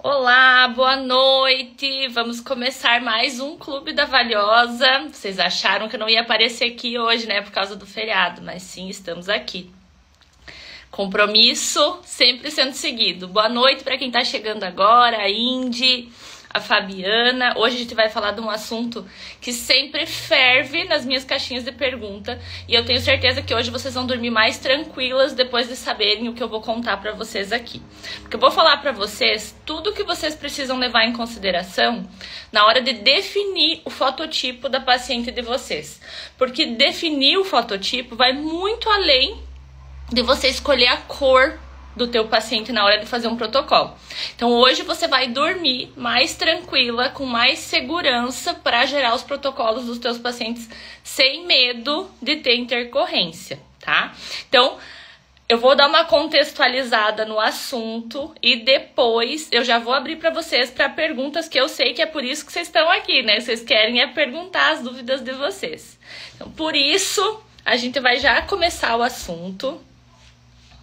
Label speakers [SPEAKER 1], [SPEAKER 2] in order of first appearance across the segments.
[SPEAKER 1] Olá, boa noite! Vamos começar mais um Clube da Valiosa. Vocês acharam que eu não ia aparecer aqui hoje, né, por causa do feriado, mas sim, estamos aqui. Compromisso sempre sendo seguido. Boa noite para quem tá chegando agora, a Indy, a Fabiana. Hoje a gente vai falar de um assunto que sempre ferve nas minhas caixinhas de pergunta e eu tenho certeza que hoje vocês vão dormir mais tranquilas depois de saberem o que eu vou contar para vocês aqui. Porque eu vou falar para vocês tudo o que vocês precisam levar em consideração na hora de definir o fototipo da paciente de vocês. Porque definir o fototipo vai muito além de você escolher a cor do teu paciente na hora de fazer um protocolo. Então hoje você vai dormir mais tranquila, com mais segurança para gerar os protocolos dos teus pacientes sem medo de ter intercorrência, tá? Então eu vou dar uma contextualizada no assunto e depois eu já vou abrir para vocês para perguntas, que eu sei que é por isso que vocês estão aqui, né? Vocês querem perguntar as dúvidas de vocês. Então por isso a gente vai já começar o assunto.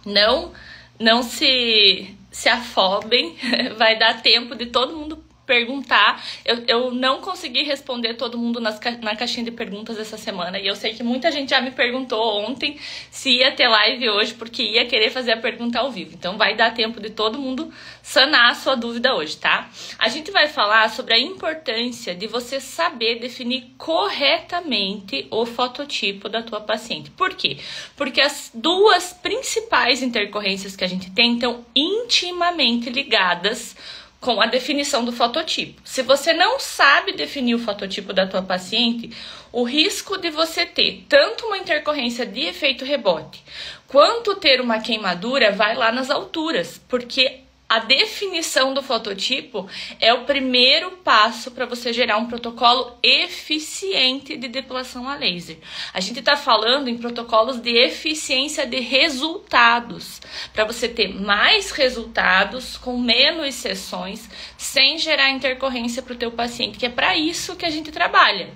[SPEAKER 1] Não se afobem, vai dar tempo de todo mundo perguntar. Eu não consegui responder todo mundo na caixinha de perguntas essa semana, e eu sei que muita gente já me perguntou ontem se ia ter live hoje, porque ia querer fazer a pergunta ao vivo. Então vai dar tempo de todo mundo sanar a sua dúvida hoje, tá? A gente vai falar sobre a importância de você saber definir corretamente o fototipo da tua paciente. Por quê? Porque as duas principais intercorrências que a gente tem estão intimamente ligadas com a definição do fototipo. Se você não sabe definir o fototipo da tua paciente, o risco de você ter tanto uma intercorrência de efeito rebote, quanto ter uma queimadura vai lá nas alturas, porque a definição do fototipo é o primeiro passo para você gerar um protocolo eficiente de depilação a laser. A gente está falando em protocolos de eficiência de resultados, para você ter mais resultados com menos sessões, sem gerar intercorrência para o teu paciente, que é para isso que a gente trabalha.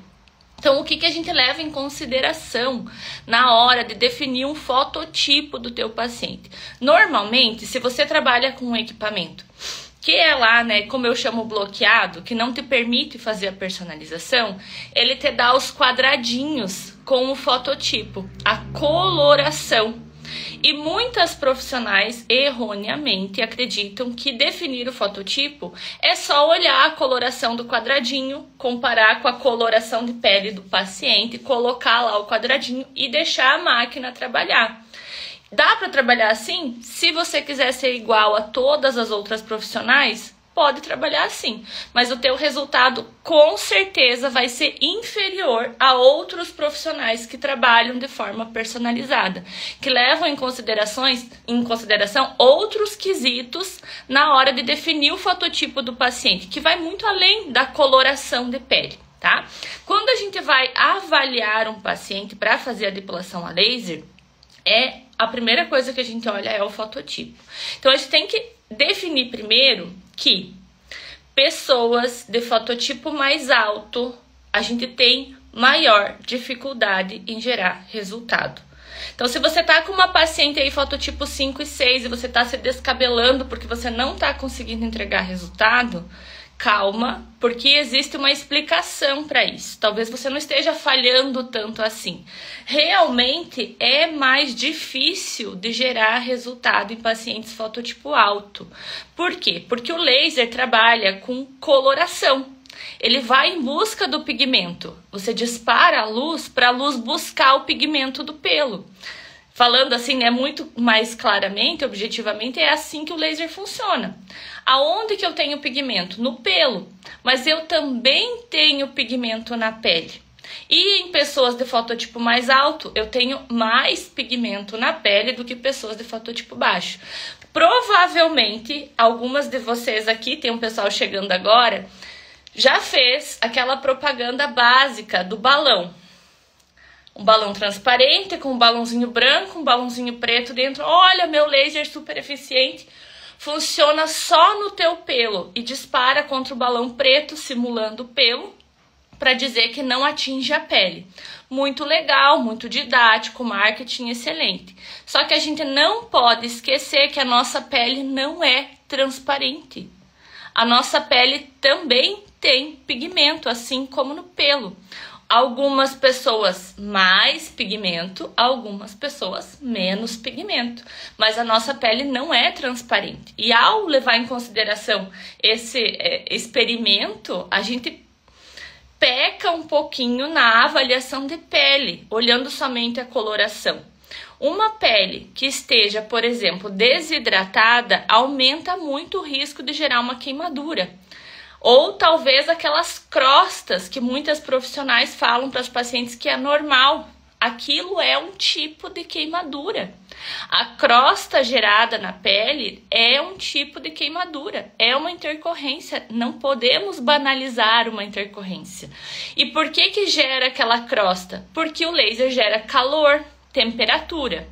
[SPEAKER 1] Então, o que a gente leva em consideração na hora de definir um fototipo do teu paciente? Normalmente, se você trabalha com um equipamento que é lá, né, como eu chamo, bloqueado, que não te permite fazer a personalização, ele te dá os quadradinhos com o fototipo, a coloração. E muitas profissionais erroneamente acreditam que definir o fototipo é só olhar a coloração do quadradinho, comparar com a coloração de pele do paciente, colocar lá o quadradinho e deixar a máquina trabalhar. Dá para trabalhar assim? Se você quiser ser igual a todas as outras profissionais, pode trabalhar assim, mas o teu resultado com certeza vai ser inferior a outros profissionais que trabalham de forma personalizada, que levam em consideração outros quesitos na hora de definir o fototipo do paciente, que vai muito além da coloração de pele, tá? Quando a gente vai avaliar um paciente para fazer a depilação a laser, a primeira coisa que a gente olha é o fototipo. Então a gente tem que definir primeiro que pessoas de fototipo mais alto, a gente tem maior dificuldade em gerar resultado. Então, se você tá com uma paciente aí fototipo 5 e 6 e você tá se descabelando porque você não tá conseguindo entregar resultado, calma, porque existe uma explicação para isso. Talvez você não esteja falhando tanto assim. Realmente é mais difícil de gerar resultado em pacientes fototipo alto. Por quê? Porque o laser trabalha com coloração. Ele vai em busca do pigmento. Você dispara a luz para a luz buscar o pigmento do pelo. Falando assim, né, muito mais claramente, objetivamente, é assim que o laser funciona. Aonde que eu tenho pigmento? No pelo. Mas eu também tenho pigmento na pele. E em pessoas de fototipo mais alto, eu tenho mais pigmento na pele do que pessoas de fototipo baixo. Provavelmente, algumas de vocês aqui, tem um pessoal chegando agora, já fez aquela propaganda básica do balão. Um balão transparente com um balãozinho branco, um balãozinho preto dentro. Olha, meu laser super eficiente. Funciona só no teu pelo e dispara contra o balão preto, simulando o pelo, para dizer que não atinge a pele. Muito legal, muito didático, marketing excelente. Só que a gente não pode esquecer que a nossa pele não é transparente. A nossa pele também tem pigmento, assim como no pelo. Algumas pessoas mais pigmento, algumas pessoas menos pigmento. Mas a nossa pele não é transparente. E ao levar em consideração esse experimento, a gente peca um pouquinho na avaliação de pele, olhando somente a coloração. Uma pele que esteja, por exemplo, desidratada, aumenta muito o risco de gerar uma queimadura. Ou talvez aquelas crostas que muitas profissionais falam para os pacientes que é normal. Aquilo é um tipo de queimadura. A crosta gerada na pele é um tipo de queimadura, é uma intercorrência. Não podemos banalizar uma intercorrência. E por que gera aquela crosta? Porque o laser gera calor, temperatura.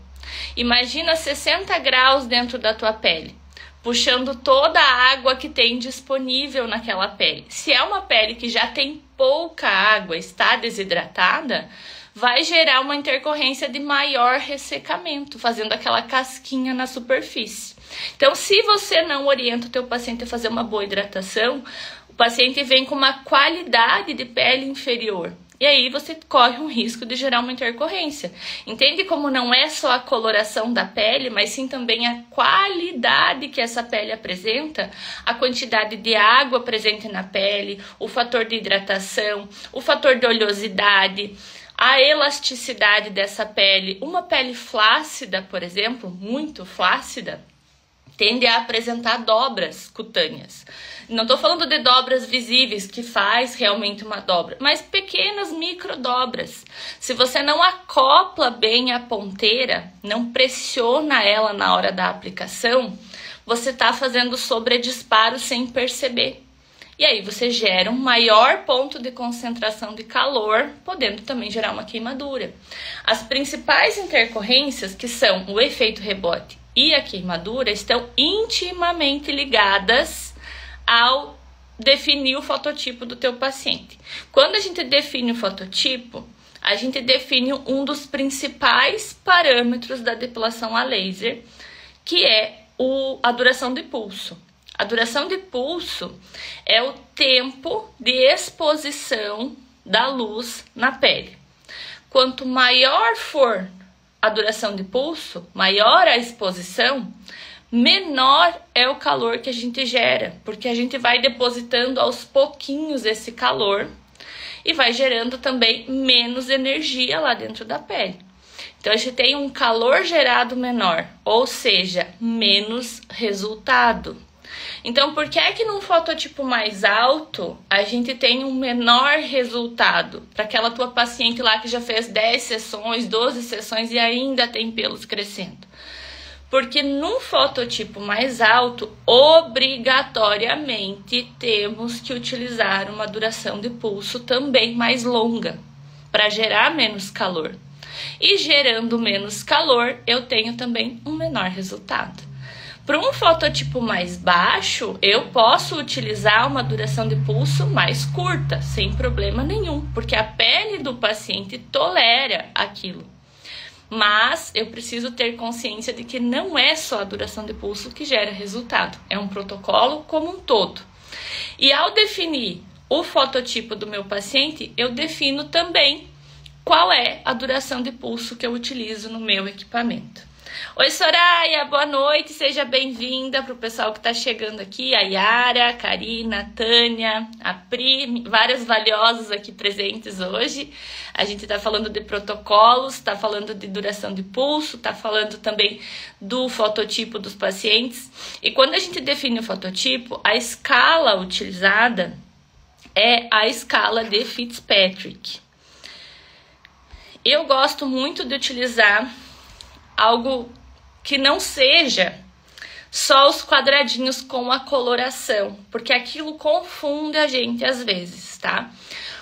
[SPEAKER 1] Imagina 60 graus dentro da tua pele, puxando toda a água que tem disponível naquela pele. Se é uma pele que já tem pouca água, está desidratada, vai gerar uma intercorrência de maior ressecamento, fazendo aquela casquinha na superfície. Então, se você não orienta o teu paciente a fazer uma boa hidratação, o paciente vem com uma qualidade de pele inferior. E aí você corre um risco de gerar uma intercorrência. Entende como não é só a coloração da pele, mas sim também a qualidade que essa pele apresenta, a quantidade de água presente na pele, o fator de hidratação, o fator de oleosidade, a elasticidade dessa pele. Uma pele flácida, por exemplo, muito flácida, tende a apresentar dobras cutâneas. Não estou falando de dobras visíveis, que faz realmente uma dobra, mas pequenas microdobras. Se você não acopla bem a ponteira, não pressiona ela na hora da aplicação, você está fazendo sobredisparo sem perceber. E aí você gera um maior ponto de concentração de calor, podendo também gerar uma queimadura. As principais intercorrências, que são o efeito rebote e a queimadura, estão intimamente ligadas ao definir o fototipo do teu paciente. Quando a gente define o fototipo, a gente define um dos principais parâmetros da depilação a laser, que é a duração de pulso. A duração de pulso é o tempo de exposição da luz na pele. Quanto maior for a duração de pulso, maior a exposição, menor é o calor que a gente gera, porque a gente vai depositando aos pouquinhos esse calor e vai gerando também menos energia lá dentro da pele. Então a gente tem um calor gerado menor, ou seja, menos resultado. Então, por que é que num fototipo mais alto a gente tem um menor resultado? Para aquela tua paciente lá que já fez 10 sessões, 12 sessões e ainda tem pelos crescendo. Porque num fototipo mais alto, obrigatoriamente temos que utilizar uma duração de pulso também mais longa, para gerar menos calor. E gerando menos calor, eu tenho também um menor resultado. Para um fototipo mais baixo, eu posso utilizar uma duração de pulso mais curta, sem problema nenhum, porque a pele do paciente tolera aquilo. Mas eu preciso ter consciência de que não é só a duração de pulso que gera resultado, é um protocolo como um todo. E ao definir o fototipo do meu paciente, eu defino também qual é a duração de pulso que eu utilizo no meu equipamento. Oi, Soraya, boa noite, seja bem-vinda. Para o pessoal que está chegando aqui, a Yara, a Karina, a Tânia, a Pri, várias valiosas aqui presentes hoje. A gente está falando de protocolos, está falando de duração de pulso, está falando também do fototipo dos pacientes. E quando a gente define o fototipo, a escala utilizada é a escala de Fitzpatrick. Eu gosto muito de utilizar algo que não seja só os quadradinhos com a coloração, porque aquilo confunde a gente às vezes, tá?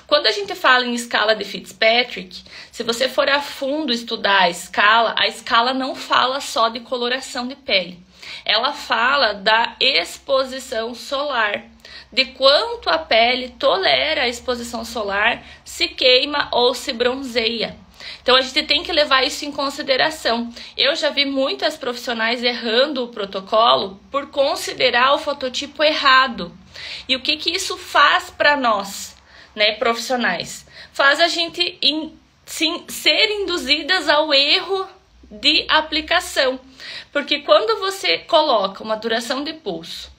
[SPEAKER 1] Quando a gente fala em escala de Fitzpatrick, se você for a fundo estudar a escala não fala só de coloração de pele. Ela fala da exposição solar, de quanto a pele tolera a exposição solar, se queima ou se bronzeia. Então a gente tem que levar isso em consideração. Eu já vi muitas profissionais errando o protocolo por considerar o fototipo errado. E o que isso faz para nós, né, profissionais? Faz a gente ser induzidas ao erro de aplicação. Porque quando você coloca uma duração de pulso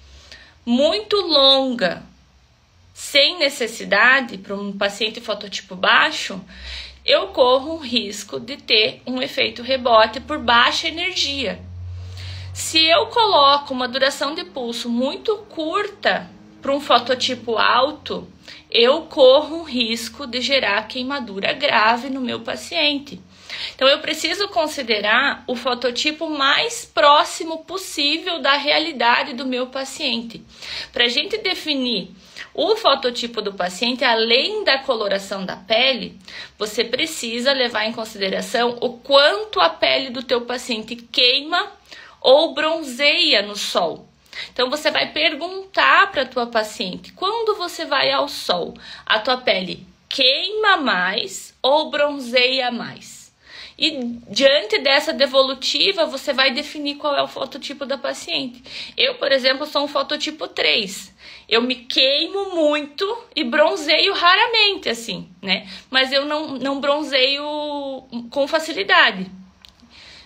[SPEAKER 1] muito longa, sem necessidade, para um paciente fototipo baixo, eu corro um risco de ter um efeito rebote por baixa energia. Se eu coloco uma duração de pulso muito curta para um fototipo alto, eu corro um risco de gerar queimadura grave no meu paciente. Então, eu preciso considerar o fototipo mais próximo possível da realidade do meu paciente. Para a gente definir o fototipo do paciente, além da coloração da pele, você precisa levar em consideração o quanto a pele do teu paciente queima ou bronzeia no sol. Então, você vai perguntar para a tua paciente, quando você vai ao sol, a tua pele queima mais ou bronzeia mais? E diante dessa devolutiva, você vai definir qual é o fototipo da paciente. Eu, por exemplo, sou um fototipo 3. Eu me queimo muito e bronzeio raramente, assim, né? Mas eu não bronzeio com facilidade.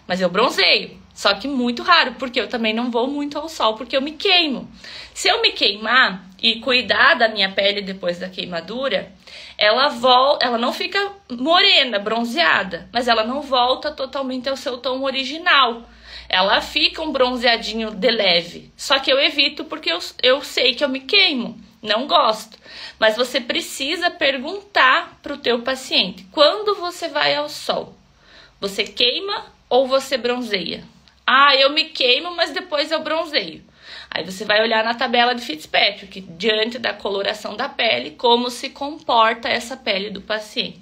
[SPEAKER 1] Mas eu bronzeio, só que muito raro, porque eu também não vou muito ao sol, porque eu me queimo. Se eu me queimar e cuidar da minha pele depois da queimadura, ela não fica morena, bronzeada, mas ela não volta totalmente ao seu tom original. Ela fica um bronzeadinho de leve, só que eu evito porque eu sei que eu me queimo, não gosto. Mas você precisa perguntar para o teu paciente, quando você vai ao sol, você queima ou você bronzeia? Ah, eu me queimo, mas depois eu bronzeio. Aí você vai olhar na tabela de Fitzpatrick, diante da coloração da pele, como se comporta essa pele do paciente.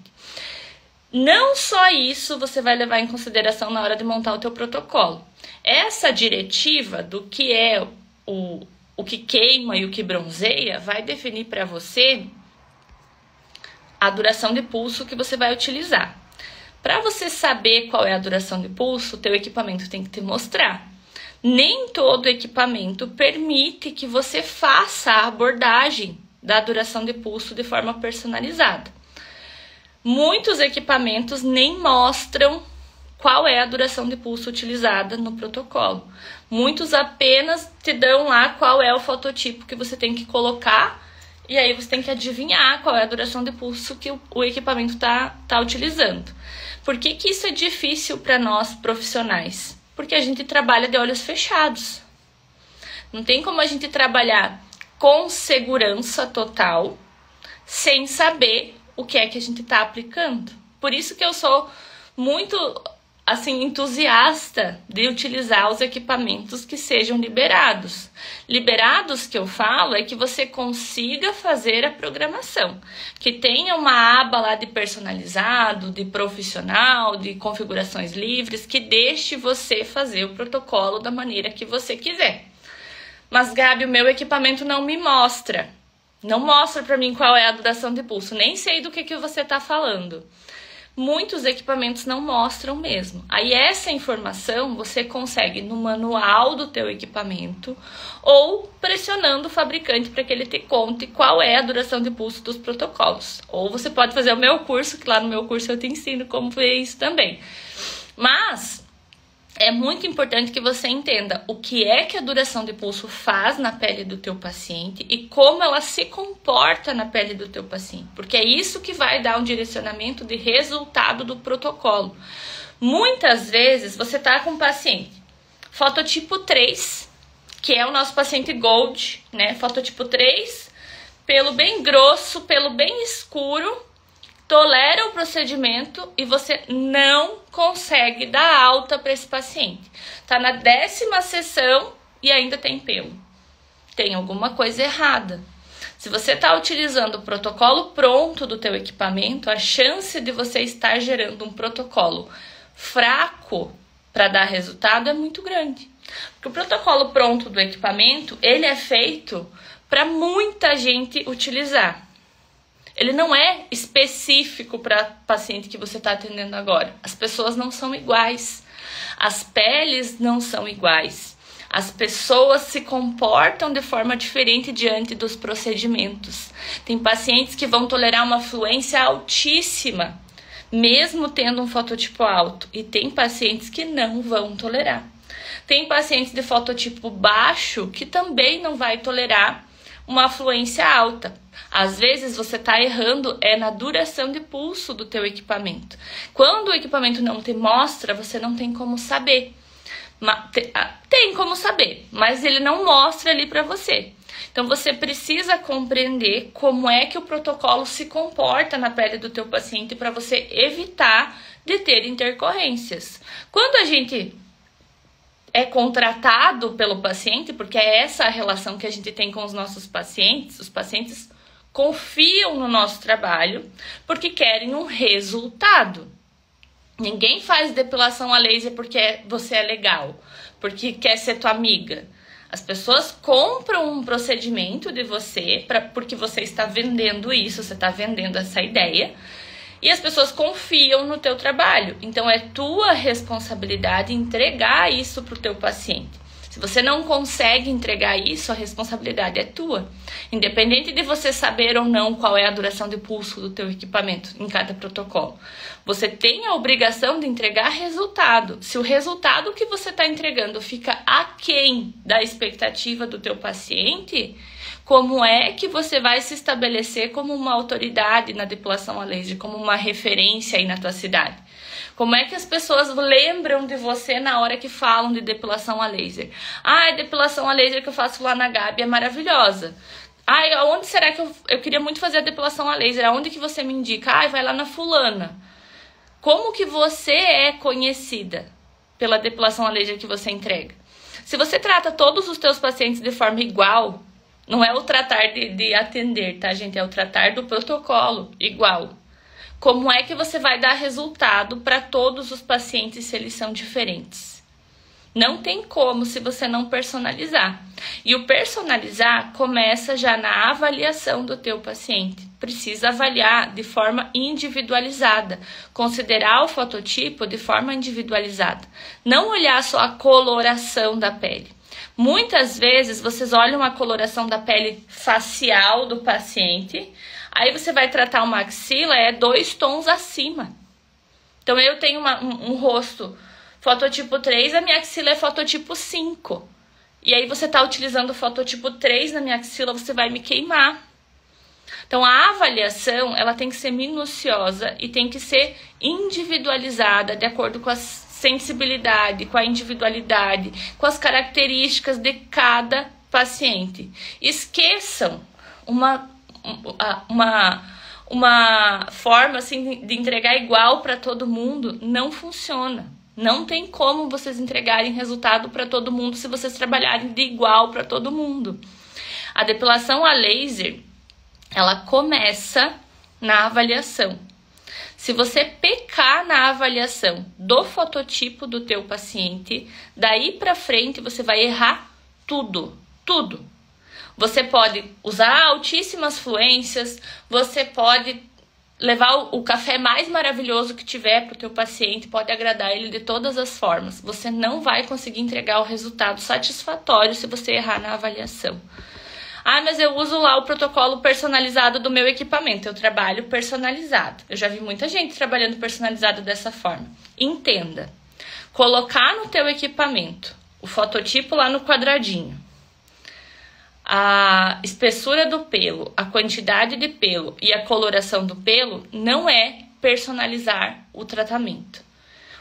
[SPEAKER 1] Não só isso você vai levar em consideração na hora de montar o teu protocolo. Essa diretiva do que é o que queima e o que bronzeia vai definir para você a duração de pulso que você vai utilizar. Para você saber qual é a duração de pulso, o teu equipamento tem que te mostrar. Nem todo equipamento permite que você faça a abordagem da duração de pulso de forma personalizada. Muitos equipamentos nem mostram qual é a duração de pulso utilizada no protocolo. Muitos apenas te dão lá qual é o fototipo que você tem que colocar e aí você tem que adivinhar qual é a duração de pulso que o equipamento tá utilizando. Por que isso é difícil para nós profissionais? Porque a gente trabalha de olhos fechados. Não tem como a gente trabalhar com segurança total sem saber o que é que a gente está aplicando. Por isso que eu sou muito assim entusiasta de utilizar os equipamentos que sejam liberados. Liberados que eu falo é que você consiga fazer a programação, que tenha uma aba lá de personalizado, de profissional, de configurações livres, que deixe você fazer o protocolo da maneira que você quiser. Mas, Gabi, o meu equipamento não me mostra. Não mostra para mim qual é a duração de pulso. Nem sei do que você está falando. Muitos equipamentos não mostram mesmo. Aí essa informação você consegue no manual do teu equipamento ou pressionando o fabricante para que ele te conte qual é a duração de pulso dos protocolos. Ou você pode fazer o meu curso, que lá no meu curso eu te ensino como ver isso também. Mas é muito importante que você entenda o que é que a duração de pulso faz na pele do teu paciente e como ela se comporta na pele do teu paciente, porque é isso que vai dar um direcionamento de resultado do protocolo. Muitas vezes você tá com um paciente fototipo 3, que é o nosso paciente Gold, né? Fototipo 3, pelo bem grosso, pelo bem escuro, tolera o procedimento e você não consegue dar alta para esse paciente. Tá na 10ª sessão e ainda tem pelo. Tem alguma coisa errada. Se você está utilizando o protocolo pronto do teu equipamento, a chance de você estar gerando um protocolo fraco para dar resultado é muito grande. Porque o protocolo pronto do equipamento, ele é feito para muita gente utilizar. Ele não é específico para paciente que você está atendendo agora. As pessoas não são iguais. As peles não são iguais. As pessoas se comportam de forma diferente diante dos procedimentos. Tem pacientes que vão tolerar uma fluência altíssima, mesmo tendo um fototipo alto. E tem pacientes que não vão tolerar. Tem pacientes de fototipo baixo que também não vai tolerar uma fluência alta. Às vezes você está errando na duração de pulso do teu equipamento. Quando o equipamento não te mostra, você não tem como saber. Tem como saber, mas ele não mostra ali para você. Então você precisa compreender como é que o protocolo se comporta na pele do teu paciente para você evitar de ter intercorrências. Quando a gente é contratado pelo paciente, porque é essa a relação que a gente tem com os nossos pacientes, os pacientes confiam no nosso trabalho porque querem um resultado. Ninguém faz depilação a laser porque você é legal, porque quer ser tua amiga. As pessoas compram um procedimento de você porque você está vendendo isso, você está vendendo essa ideia. E as pessoas confiam no teu trabalho. Então é tua responsabilidade entregar isso para o teu paciente. Se você não consegue entregar isso, a responsabilidade é tua. Independente de você saber ou não qual é a duração de pulso do teu equipamento em cada protocolo. Você tem a obrigação de entregar resultado. Se o resultado que você está entregando fica aquém da expectativa do teu paciente, como é que você vai se estabelecer como uma autoridade na depilação a laser, como uma referência aí na tua cidade? Como é que as pessoas lembram de você na hora que falam de depilação a laser? Ah, a depilação a laser que eu faço lá na Gabi é maravilhosa. Ah, aonde será que eu queria muito fazer a depilação a laser? Aonde que você me indica? Ah, vai lá na fulana. Como que você é conhecida pela depilação a laser que você entrega? Se você trata todos os teus pacientes de forma igual, não é o tratar de atender, tá, gente? É o tratar do protocolo igual. Como é que você vai dar resultado para todos os pacientes se eles são diferentes? Não tem como se você não personalizar. E o personalizar começa já na avaliação do teu paciente. Precisa avaliar de forma individualizada. Considerar o fototipo de forma individualizada. Não olhar só a coloração da pele. Muitas vezes vocês olham a coloração da pele facial do paciente, aí você vai tratar uma axila, 2 tons acima. Então eu tenho um rosto fototipo 3, a minha axila é fototipo 5. E aí você está utilizando o fototipo 3 na minha axila, você vai me queimar. Então a avaliação, ela tem que ser minuciosa e tem que ser individualizada de acordo com as sensibilidade, com a individualidade, com as características de cada paciente. Esqueçam uma forma assim de entregar igual para todo mundo, não funciona. Não tem como vocês entregarem resultado para todo mundo se vocês trabalharem de igual para todo mundo. A depilação a laser, ela começa na avaliação. Se você pecar na avaliação do fototipo do teu paciente, daí para frente você vai errar tudo, tudo. Você pode usar altíssimas fluências, você pode levar o café mais maravilhoso que tiver para o teu paciente, pode agradar ele de todas as formas. Você não vai conseguir entregar o resultado satisfatório se você errar na avaliação. Ah, mas eu uso lá o protocolo personalizado do meu equipamento. Eu trabalho personalizado. Eu já vi muita gente trabalhando personalizado dessa forma. Entenda. Colocar no teu equipamento o fototipo lá no quadradinho, a espessura do pelo, a quantidade de pelo e a coloração do pelo não é personalizar o tratamento.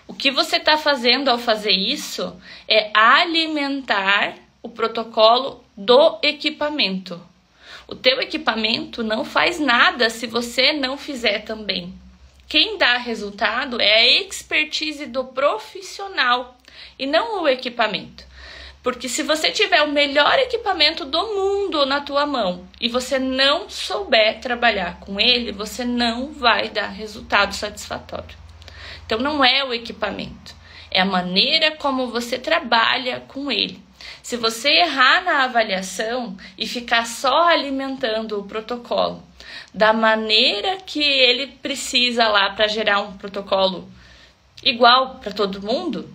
[SPEAKER 1] O que você está fazendo ao fazer isso é alimentar o protocolo do equipamento. O teu equipamento não faz nada se você não fizer também. Quem dá resultado é a expertise do profissional e não o equipamento. Porque se você tiver o melhor equipamento do mundo na tua mão e você não souber trabalhar com ele, você não vai dar resultado satisfatório. Então não é o equipamento, é a maneira como você trabalha com ele. Se você errar na avaliação e ficar só alimentando o protocolo, da maneira que ele precisa lá para gerar um protocolo igual para todo mundo,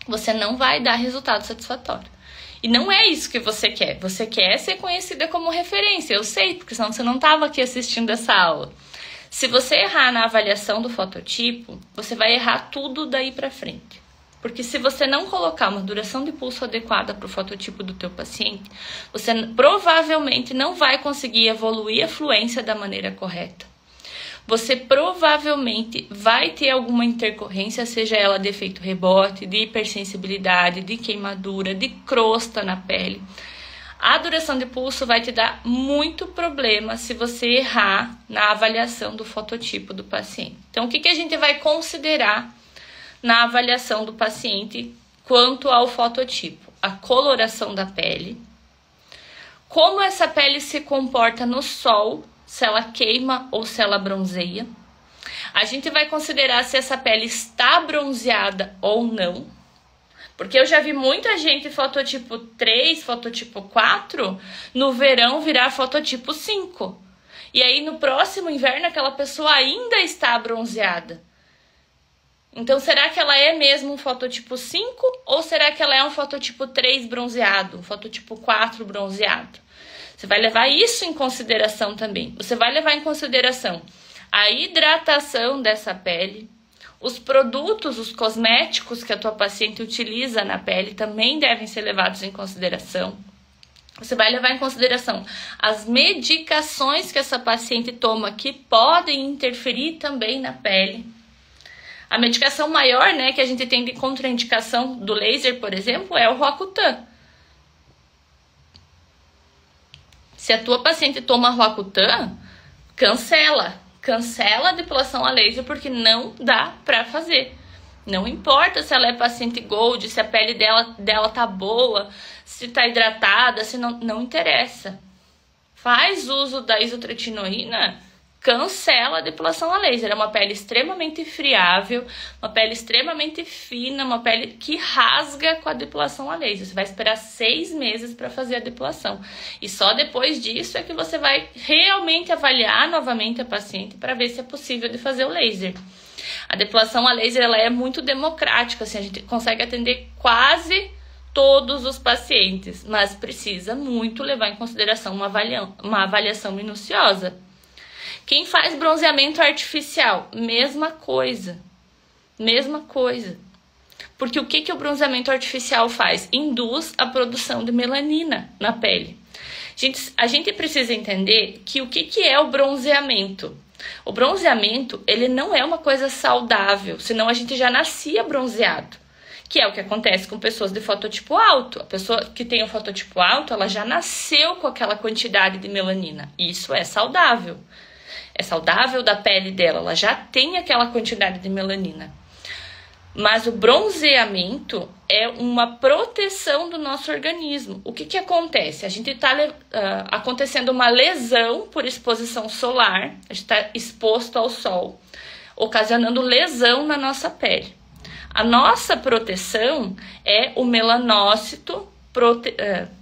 [SPEAKER 1] você não vai dar resultado satisfatório. E não é isso que você quer. Você quer ser conhecida como referência. Eu sei, porque senão você não estava aqui assistindo essa aula. Se você errar na avaliação do fototipo, você vai errar tudo daí para frente. Porque se você não colocar uma duração de pulso adequada para o fototipo do teu paciente, você provavelmente não vai conseguir evoluir a fluência da maneira correta. Você provavelmente vai ter alguma intercorrência, seja ela de efeito rebote, de hipersensibilidade, de queimadura, de crosta na pele. A duração de pulso vai te dar muito problema se você errar na avaliação do fototipo do paciente. Então, o que a gente vai considerar na avaliação do paciente quanto ao fototipo? A coloração da pele, como essa pele se comporta no sol, se ela queima ou se ela bronzeia. A gente vai considerar se essa pele está bronzeada ou não. Porque eu já vi muita gente fototipo 3, fototipo 4, no verão virar fototipo 5. E aí no próximo inverno aquela pessoa ainda está bronzeada. Então será que ela é mesmo um fototipo 5 ou será que ela é um fototipo 3 bronzeado, um fototipo 4 bronzeado? Você vai levar isso em consideração também. Você vai levar em consideração a hidratação dessa pele. Os produtos, os cosméticos que a tua paciente utiliza na pele também devem ser levados em consideração. Você vai levar em consideração as medicações que essa paciente toma que podem interferir também na pele. A medicação maior, né, que a gente tem de contraindicação do laser, por exemplo, é o Roacutan. Se a tua paciente toma Roacutan, cancela a depilação a laser porque não dá pra fazer. Não importa se ela é paciente Gold, se a pele dela tá boa, se tá hidratada, se não interessa. Faz uso da isotretinoína, cancela a depilação a laser. É uma pele extremamente friável, uma pele extremamente fina, uma pele que rasga com a depilação a laser. Você vai esperar 6 meses para fazer a depilação. E só depois disso é que você vai realmente avaliar novamente a paciente para ver se é possível de fazer o laser. A depilação a laser ela é muito democrática, assim, a gente consegue atender quase todos os pacientes, mas precisa muito levar em consideração uma avaliação minuciosa. Quem faz bronzeamento artificial? Mesma coisa. Porque o que o bronzeamento artificial faz? Induz a produção de melanina na pele. A gente precisa entender que o que é o bronzeamento? O bronzeamento, ele não é uma coisa saudável, senão a gente já nascia bronzeado. Que é o que acontece com pessoas de fototipo alto. A pessoa que tem o fototipo alto, ela já nasceu com aquela quantidade de melanina. Isso é saudável. É saudável da pele dela, ela já tem aquela quantidade de melanina. Mas o bronzeamento é uma proteção do nosso organismo. O que acontece? A gente está acontecendo uma lesão por exposição solar, a gente está exposto ao sol, ocasionando lesão na nossa pele. A nossa proteção é o melanócito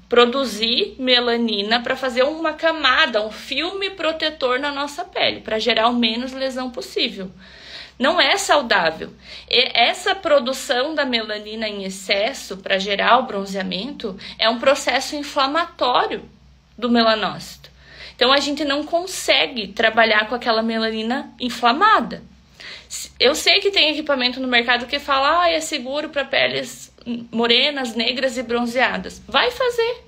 [SPEAKER 1] produzir melanina para fazer uma camada, um filme protetor na nossa pele, para gerar o menos lesão possível. Não é saudável. E essa produção da melanina em excesso para gerar o bronzeamento é um processo inflamatório do melanócito. Então a gente não consegue trabalhar com aquela melanina inflamada. Eu sei que tem equipamento no mercado que fala, é seguro para peles morenas, negras e bronzeadas. Vai fazer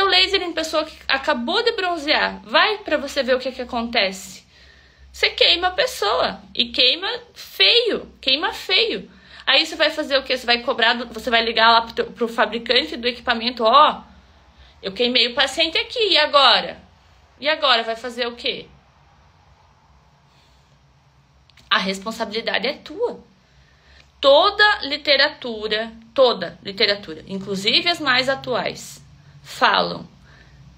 [SPEAKER 1] o laser em pessoa que acabou de bronzear. Vai para você ver o que acontece. Você queima a pessoa e queima feio. Aí você vai fazer o quê? Você vai cobrar, você vai ligar lá pro fabricante do equipamento, eu queimei o paciente aqui, e agora? E agora vai fazer o quê? A responsabilidade é tua. Toda literatura, inclusive as mais atuais, falam: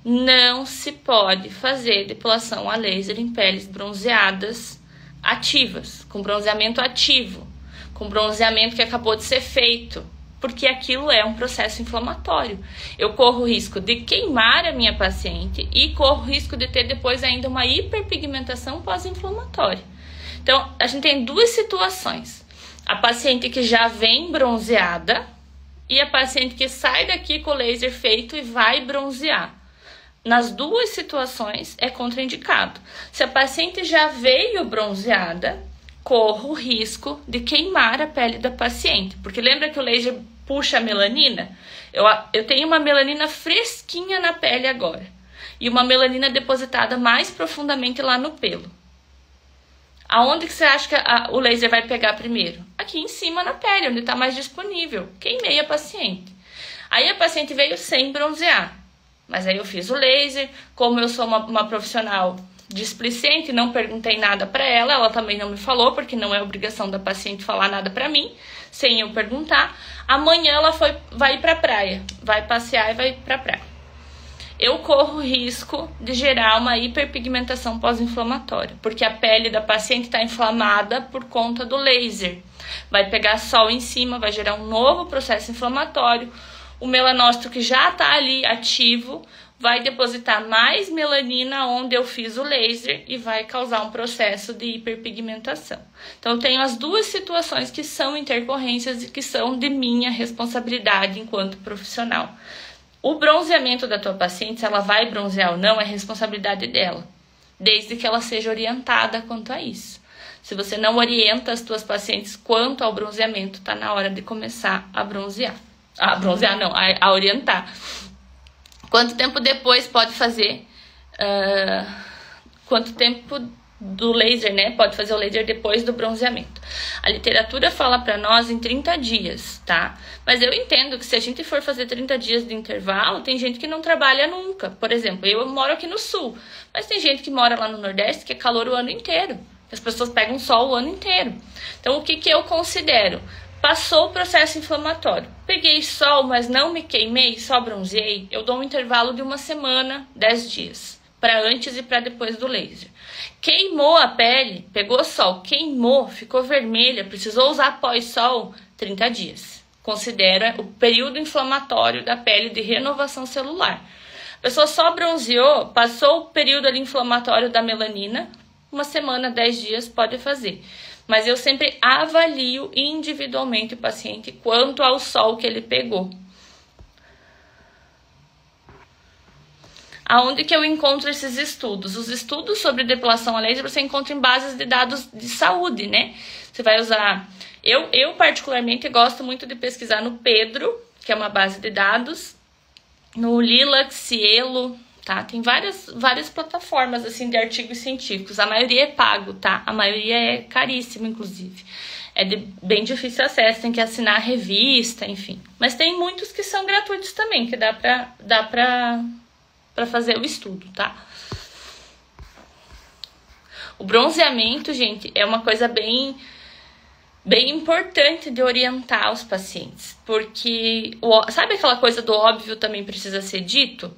[SPEAKER 1] não se pode fazer depilação a laser em peles bronzeadas ativas, com bronzeamento ativo, com bronzeamento que acabou de ser feito. porque aquilo é um processo inflamatório. Eu corro o risco de queimar a minha paciente e corro o risco de ter depois ainda uma hiperpigmentação pós-inflamatória. Então, a gente tem duas situações. A paciente que já vem bronzeada e a paciente que sai daqui com o laser feito e vai bronzear. Nas duas situações é contraindicado. Se a paciente já veio bronzeada, corro o risco de queimar a pele da paciente. Porque lembra que o laser puxa a melanina? Eu tenho uma melanina fresquinha na pele agora. E uma melanina depositada mais profundamente lá no pelo. Aonde que você acha que o laser vai pegar primeiro? Aqui em cima na pele, onde está mais disponível. Queimei a paciente. Aí a paciente veio sem bronzear. Mas aí eu fiz o laser. Como eu sou uma profissional displicente, não perguntei nada para ela. Ela também não me falou, porque não é obrigação da paciente falar nada para mim, sem eu perguntar. Amanhã ela vai ir para a praia. Vai passear e vai para a praia. Eu corro o risco de gerar uma hiperpigmentação pós-inflamatória, porque a pele da paciente está inflamada por conta do laser. Vai pegar sol em cima, vai gerar um novo processo inflamatório. O melanócito que já está ali ativo vai depositar mais melanina onde eu fiz o laser e vai causar um processo de hiperpigmentação. Então, eu tenho as duas situações que são intercorrências e que são de minha responsabilidade enquanto profissional. O bronzeamento da tua paciente, se ela vai bronzear ou não, é responsabilidade dela, desde que ela seja orientada quanto a isso. Se você não orienta as tuas pacientes quanto ao bronzeamento, tá na hora de começar a bronzear. A orientar. Quanto tempo depois pode fazer? Quanto tempo do laser, né? Pode fazer o laser depois do bronzeamento. A literatura fala para nós em 30 dias, tá? Mas eu entendo que se a gente for fazer 30 dias de intervalo, tem gente que não trabalha nunca. Por exemplo, eu moro aqui no sul, mas tem gente que mora lá no Nordeste que é calor o ano inteiro. As pessoas pegam sol o ano inteiro. Então, o que eu considero? Passou o processo inflamatório. Peguei sol, mas não me queimei, só bronzeei. Eu dou um intervalo de 1 semana, 10 dias. Para antes e para depois do laser. Queimou a pele, pegou sol, queimou, ficou vermelha, precisou usar pós-sol, 30 dias. Considera o período inflamatório da pele de renovação celular. A pessoa só bronzeou, passou o período ali inflamatório da melanina, 1 semana, 10 dias pode fazer. Mas eu sempre avalio individualmente o paciente quanto ao sol que ele pegou. Aonde que eu encontro esses estudos? Os estudos sobre depilação a laser você encontra em bases de dados de saúde, né? Você vai usar... Eu particularmente gosto muito de pesquisar no Pedro, que é uma base de dados, no Lilac, Cielo, tá? Tem várias plataformas, assim, de artigos científicos. A maioria é pago, tá? A maioria é caríssima, inclusive. É de bem difícil acesso, tem que assinar a revista, enfim. Mas tem muitos que são gratuitos também, que dá pra fazer o estudo, tá? O bronzeamento, gente, é uma coisa bem importante de orientar os pacientes, porque sabe aquela coisa do óbvio também precisa ser dito?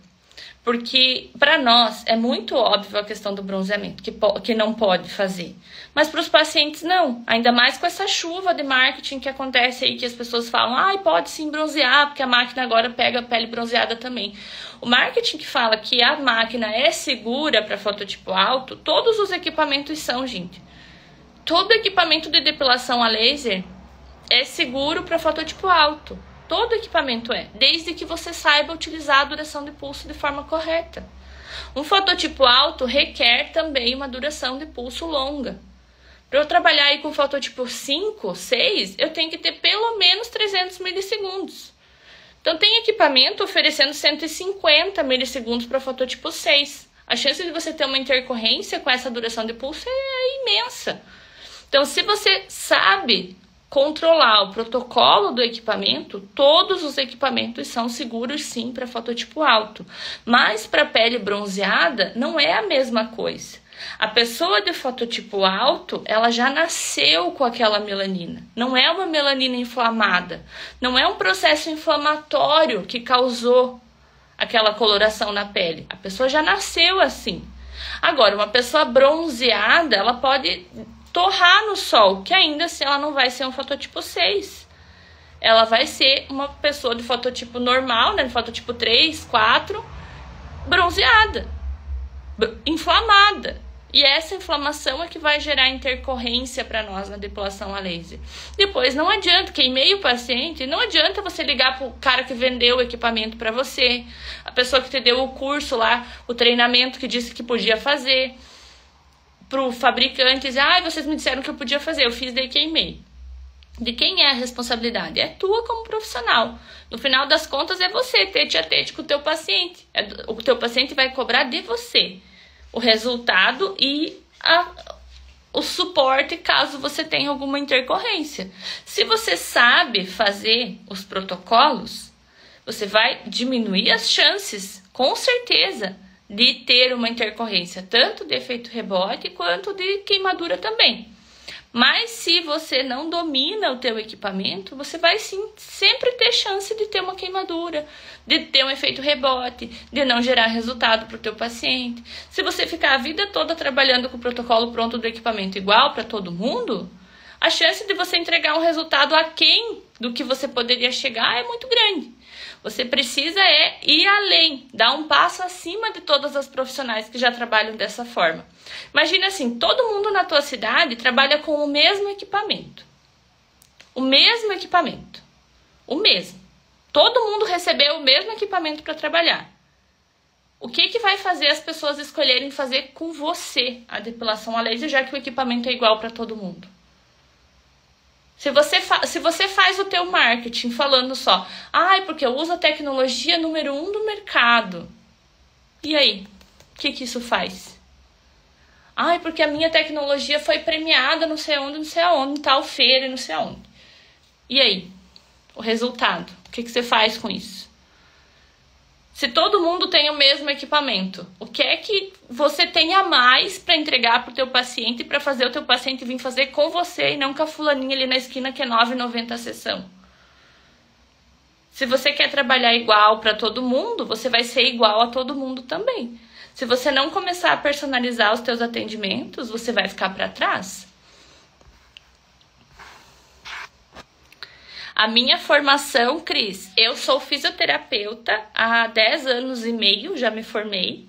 [SPEAKER 1] Porque para nós é muito óbvio a questão do bronzeamento, que não pode fazer. Mas para os pacientes não, ainda mais com essa chuva de marketing que acontece aí, que as pessoas falam, pode sim bronzear, porque a máquina agora pega a pele bronzeada também. O marketing que fala que a máquina é segura para fototipo alto, todos os equipamentos são, gente. Todo equipamento de depilação a laser é seguro para fototipo alto. Todo equipamento é, desde que você saiba utilizar a duração de pulso de forma correta. Um fototipo alto requer também uma duração de pulso longa. Para eu trabalhar aí com fototipo 5, 6, eu tenho que ter pelo menos 300 milissegundos. Então tem equipamento oferecendo 150 milissegundos para fototipo 6. A chance de você ter uma intercorrência com essa duração de pulso é imensa. Então, se você sabe controlar o protocolo do equipamento, todos os equipamentos são seguros sim para fototipo alto. Mas para pele bronzeada não é a mesma coisa. A pessoa de fototipo alto, ela já nasceu com aquela melanina. Não é uma melanina inflamada. Não é um processo inflamatório que causou aquela coloração na pele. A pessoa já nasceu assim. Agora, uma pessoa bronzeada, ela pode torrar no sol, que ainda assim ela não vai ser um fototipo 6. ela vai ser uma pessoa de fototipo normal, né, de fototipo 3, 4, bronzeada, inflamada. E essa inflamação é que vai gerar intercorrência para nós na depilação a laser. Depois, não adianta, queimei o paciente, não adianta você ligar para o cara que vendeu o equipamento para você, a pessoa que te deu o curso lá, o treinamento que disse que podia fazer, para o fabricante dizer, vocês me disseram que eu podia fazer, eu fiz, daí queimei. De quem é a responsabilidade? É tua como profissional. No final das contas, é você, tete a tete com o teu paciente. O teu paciente vai cobrar de você o resultado e o suporte caso você tenha alguma intercorrência. Se você sabe fazer os protocolos, você vai diminuir as chances, com certeza, de ter uma intercorrência, tanto de efeito rebote quanto de queimadura também. Mas se você não domina o teu equipamento, você vai sim sempre ter chance de ter uma queimadura, de ter um efeito rebote, de não gerar resultado para o teu paciente. Se você ficar a vida toda trabalhando com o protocolo pronto do equipamento igual para todo mundo, a chance de você entregar um resultado aquém do que você poderia chegar é muito grande. Você precisa ir além, dar um passo acima de todas as profissionais que já trabalham dessa forma. Imagina assim, todo mundo na tua cidade trabalha com o mesmo equipamento. O mesmo equipamento. O mesmo. Todo mundo recebeu o mesmo equipamento para trabalhar. O que vai fazer as pessoas escolherem fazer com você a depilação a laser, já que o equipamento é igual para todo mundo? Se você faz o teu marketing falando só, porque eu uso a tecnologia número 1 do mercado. E aí? O que isso faz? Porque a minha tecnologia foi premiada não sei onde, em tal feira, não sei aonde. E aí? O resultado? O que você faz com isso? Se todo mundo tem o mesmo equipamento, o que é que você tem a mais para entregar para o teu paciente, para fazer o teu paciente vir fazer com você e não com a fulaninha ali na esquina que é R$ 9,90 a sessão? Se você quer trabalhar igual para todo mundo, você vai ser igual a todo mundo também. Se você não começar a personalizar os teus atendimentos, você vai ficar para trás. A minha formação, Cris, eu sou fisioterapeuta há 10 anos e meio, já me formei.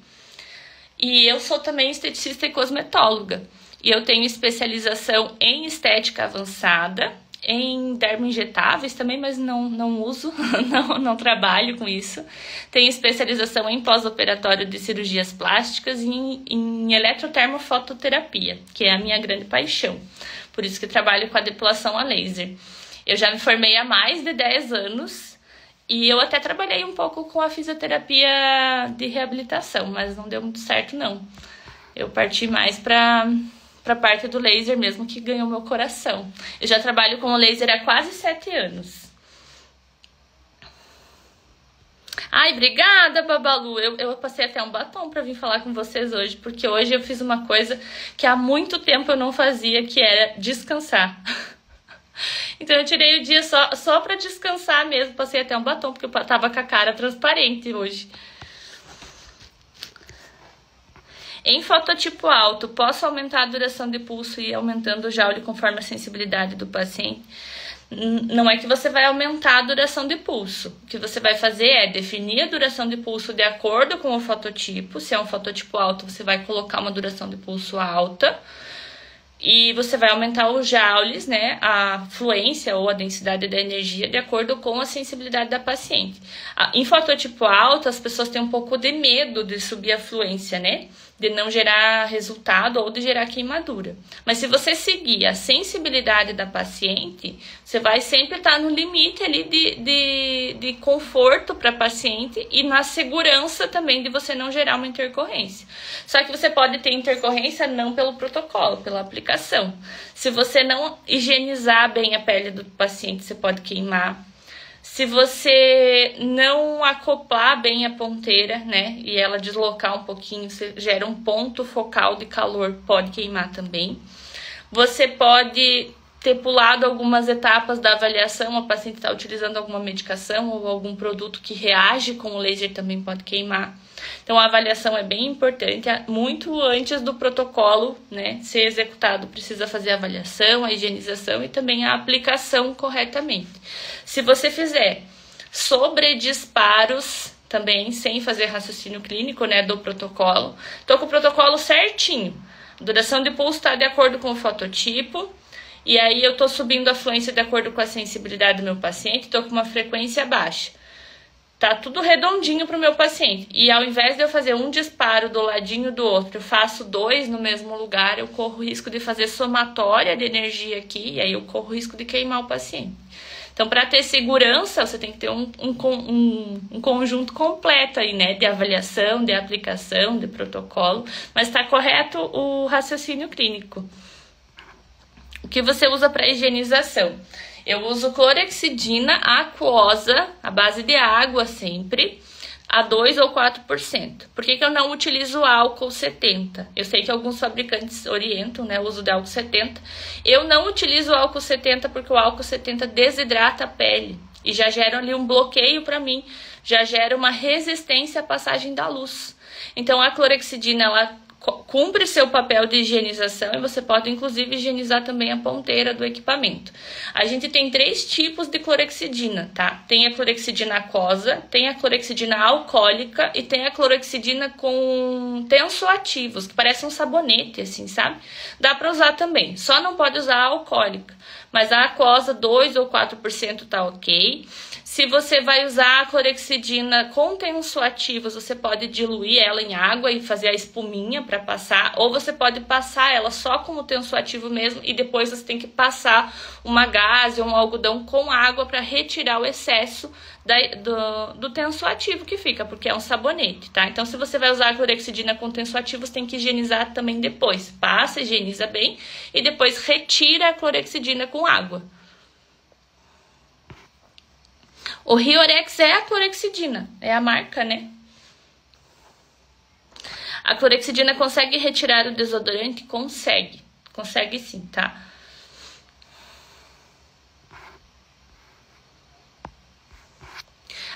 [SPEAKER 1] E eu sou também esteticista e cosmetóloga. E eu tenho especialização em estética avançada, em dermoinjetáveis também, mas não uso, não trabalho com isso. Tenho especialização em pós-operatório de cirurgias plásticas e em eletrotermofototerapia, que é a minha grande paixão. Por isso que trabalho com a depilação a laser. Eu já me formei há mais de 10 anos e eu até trabalhei um pouco com a fisioterapia de reabilitação, mas não deu muito certo, não. Eu parti mais para a parte do laser mesmo, que ganhou meu coração. Eu já trabalho com o laser há quase 7 anos. Obrigada, Babalu. Eu passei até um batom para vir falar com vocês hoje, porque hoje eu fiz uma coisa que há muito tempo eu não fazia, que era descansar. Então eu tirei o dia só pra descansar mesmo. Passei até um batom, porque eu tava com a cara transparente hoje. Em fototipo alto, posso aumentar a duração de pulso e ir aumentando o joule conforme a sensibilidade do paciente? Não é que você vai aumentar a duração de pulso. O que você vai fazer é definir a duração de pulso de acordo com o fototipo. Se é um fototipo alto, você vai colocar uma duração de pulso alta. E você vai aumentar os joules, né, a fluência ou a densidade da energia de acordo com a sensibilidade da paciente. Em fototipo alto, as pessoas têm um pouco de medo de subir a fluência, né, de não gerar resultado ou de gerar queimadura. Mas se você seguir a sensibilidade da paciente, você vai sempre estar no limite ali de conforto para a paciente e na segurança também de você não gerar uma intercorrência. Só que você pode ter intercorrência não pelo protocolo, pela aplicação. Se você não higienizar bem a pele do paciente, você pode queimar. Se você não acoplar bem a ponteira, né, e ela deslocar um pouquinho, você gera um ponto focal de calor, pode queimar também. Você pode ter pulado algumas etapas da avaliação, a paciente está utilizando alguma medicação ou algum produto que reage com o laser também pode queimar. Então, a avaliação é bem importante, muito antes do protocolo, né, ser executado. Precisa fazer a avaliação, a higienização e também a aplicação corretamente. Se você fizer sobre disparos, também sem fazer raciocínio clínico, né, do protocolo, tô com o protocolo certinho. A duração de pulso está de acordo com o fototipo. E aí eu tô subindo a fluência de acordo com a sensibilidade do meu paciente, tô com uma frequência baixa. Tá tudo redondinho pro meu paciente. E ao invés de eu fazer um disparo do ladinho do outro, eu faço 2 no mesmo lugar, eu corro o risco de fazer somatória de energia aqui, e aí eu corro o risco de queimar o paciente. Então, para ter segurança, você tem que ter um conjunto completo aí, né? De avaliação, de aplicação, de protocolo, mas tá correto o raciocínio clínico. O que você usa para higienização? Eu uso clorexidina aquosa, à base de água sempre, a 2 ou 4%. Por que eu não utilizo álcool 70? Eu sei que alguns fabricantes orientam, né, o uso de álcool 70. Eu não utilizo álcool 70 porque o álcool 70 desidrata a pele e já gera ali um bloqueio para mim, já gera uma resistência à passagem da luz. Então a clorexidina, ela cumpre seu papel de higienização e você pode inclusive higienizar também a ponteira do equipamento. A gente tem 3 tipos de clorexidina, tá? Tem a clorexidina aquosa, tem a clorexidina alcoólica e tem a clorexidina com tensoativos, que parece um sabonete, assim, sabe? Dá pra usar também, só não pode usar a alcoólica, mas a aquosa 2 ou 4% tá ok. Se você vai usar a clorexidina com tensoativos, você pode diluir ela em água e fazer a espuminha para passar, ou você pode passar ela só como tensoativo mesmo e depois você tem que passar uma gaze ou um algodão com água para retirar o excesso do tensoativo que fica, porque é um sabonete, tá? Então, se você vai usar a clorexidina com tensoativos, tem que higienizar também depois. Passa, higieniza bem e depois retira a clorexidina com água. O Riorex é a clorexidina, é a marca, né? A clorexidina consegue retirar o desodorante? Consegue. Consegue sim, tá?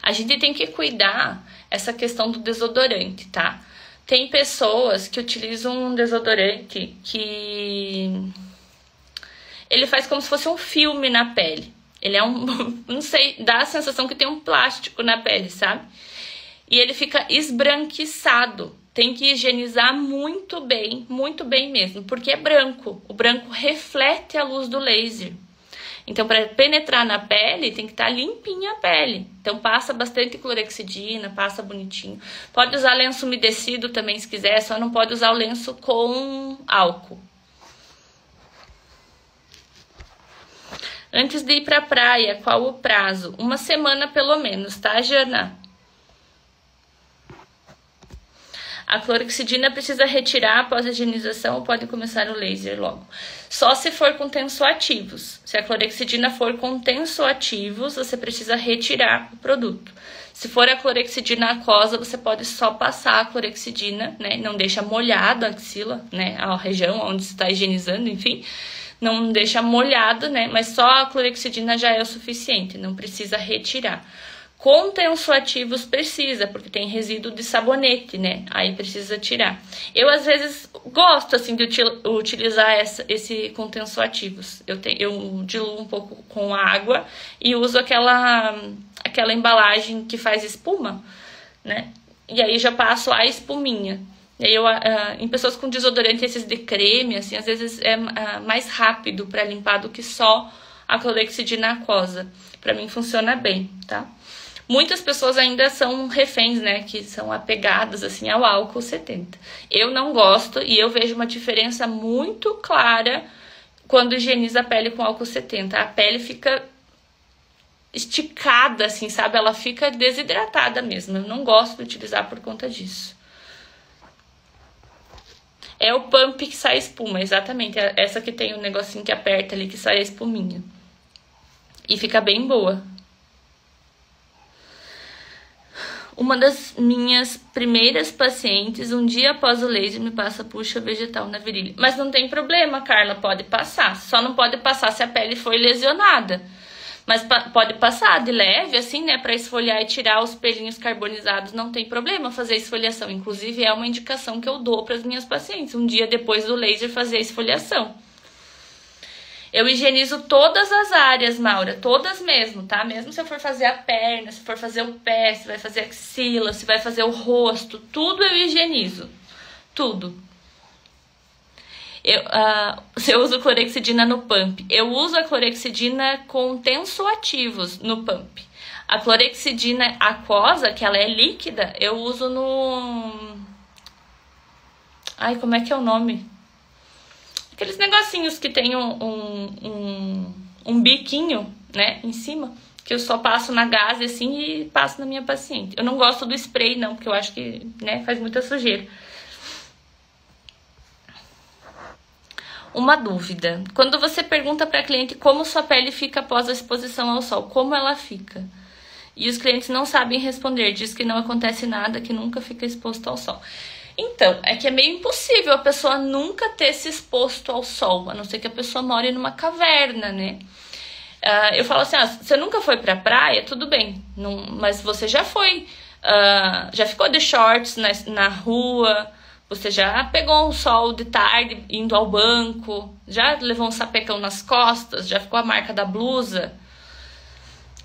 [SPEAKER 1] A gente tem que cuidar essa questão do desodorante, tá? Tem pessoas que utilizam um desodorante que ele faz como se fosse um filme na pele. Ele é não sei, dá a sensação que tem um plástico na pele, sabe? E ele fica esbranquiçado. Tem que higienizar muito bem mesmo, porque é branco. O branco reflete a luz do laser. Então, para penetrar na pele, tem que estar limpinha a pele. Então, passa bastante clorexidina, passa bonitinho. Pode usar lenço umedecido também, se quiser, só não pode usar o lenço com álcool. Antes de ir pra praia, qual o prazo? 1 semana pelo menos, tá, Jana? A clorexidina precisa retirar após a higienização ou pode começar o laser logo? Só se for com tensoativos. Se a clorexidina for com tensoativos, você precisa retirar o produto. Se for a clorexidina aquosa, você pode só passar a clorexidina, né? Não deixa molhado a axila, né? A região onde você está higienizando, enfim. Não deixa molhado, né? Mas só a clorexidina já é o suficiente, não precisa retirar. Com tensoativos precisa, porque tem resíduo de sabonete, né? Aí precisa tirar. Eu, às vezes, gosto, assim, de utilizar esse com tensoativos. Eu diluo um pouco com água e uso aquela embalagem que faz espuma, né? E aí já passo a espuminha. E aí em pessoas com desodorante, esses de creme, assim, às vezes é mais rápido para limpar do que só a clorexidina aquosa. Para mim funciona bem, tá? Muitas pessoas ainda são reféns, né, que são apegadas, assim, ao álcool 70. Eu não gosto e eu vejo uma diferença muito clara quando higieniza a pele com álcool 70. A pele fica esticada, assim, sabe? Ela fica desidratada mesmo. Eu não gosto de utilizar por conta disso. É o pump que sai espuma, exatamente. Essa que tem um negocinho que aperta ali, que sai a espuminha. E fica bem boa. Uma das minhas primeiras pacientes, um dia após o laser, me passa puxa vegetal na virilha. Mas não tem problema, Carla, pode passar. Só não pode passar se a pele foi lesionada. Mas pode passar de leve, assim, né, para esfoliar e tirar os pelinhos carbonizados, não tem problema fazer esfoliação. Inclusive, é uma indicação que eu dou para as minhas pacientes, um dia depois do laser fazer a esfoliação. Eu higienizo todas as áreas, Maura, todas mesmo, tá? Mesmo se eu for fazer a perna, se for fazer o pé, se vai fazer a axila, se vai fazer o rosto, tudo eu higienizo, tudo. Eu uso clorexidina no pump. Eu uso a clorexidina com tensoativos no pump. A clorexidina aquosa, que ela é líquida, eu uso no... Ai, como é que é o nome? Aqueles negocinhos que tem um biquinho, né, em cima, que eu só passo na gaze assim e passo na minha paciente. Eu não gosto do spray, não, porque eu acho que, né, faz muita sujeira. Uma dúvida. Quando você pergunta para a cliente como sua pele fica após a exposição ao sol, como ela fica? E os clientes não sabem responder, diz que não acontece nada, que nunca fica exposto ao sol. Então, é que é meio impossível a pessoa nunca ter se exposto ao sol, a não ser que a pessoa more numa caverna, né? Eu falo assim, você nunca foi pra praia? Tudo bem, não, mas você já foi, já ficou de shorts na rua, você já pegou um sol de tarde indo ao banco, já levou um sapecão nas costas, já ficou a marca da blusa.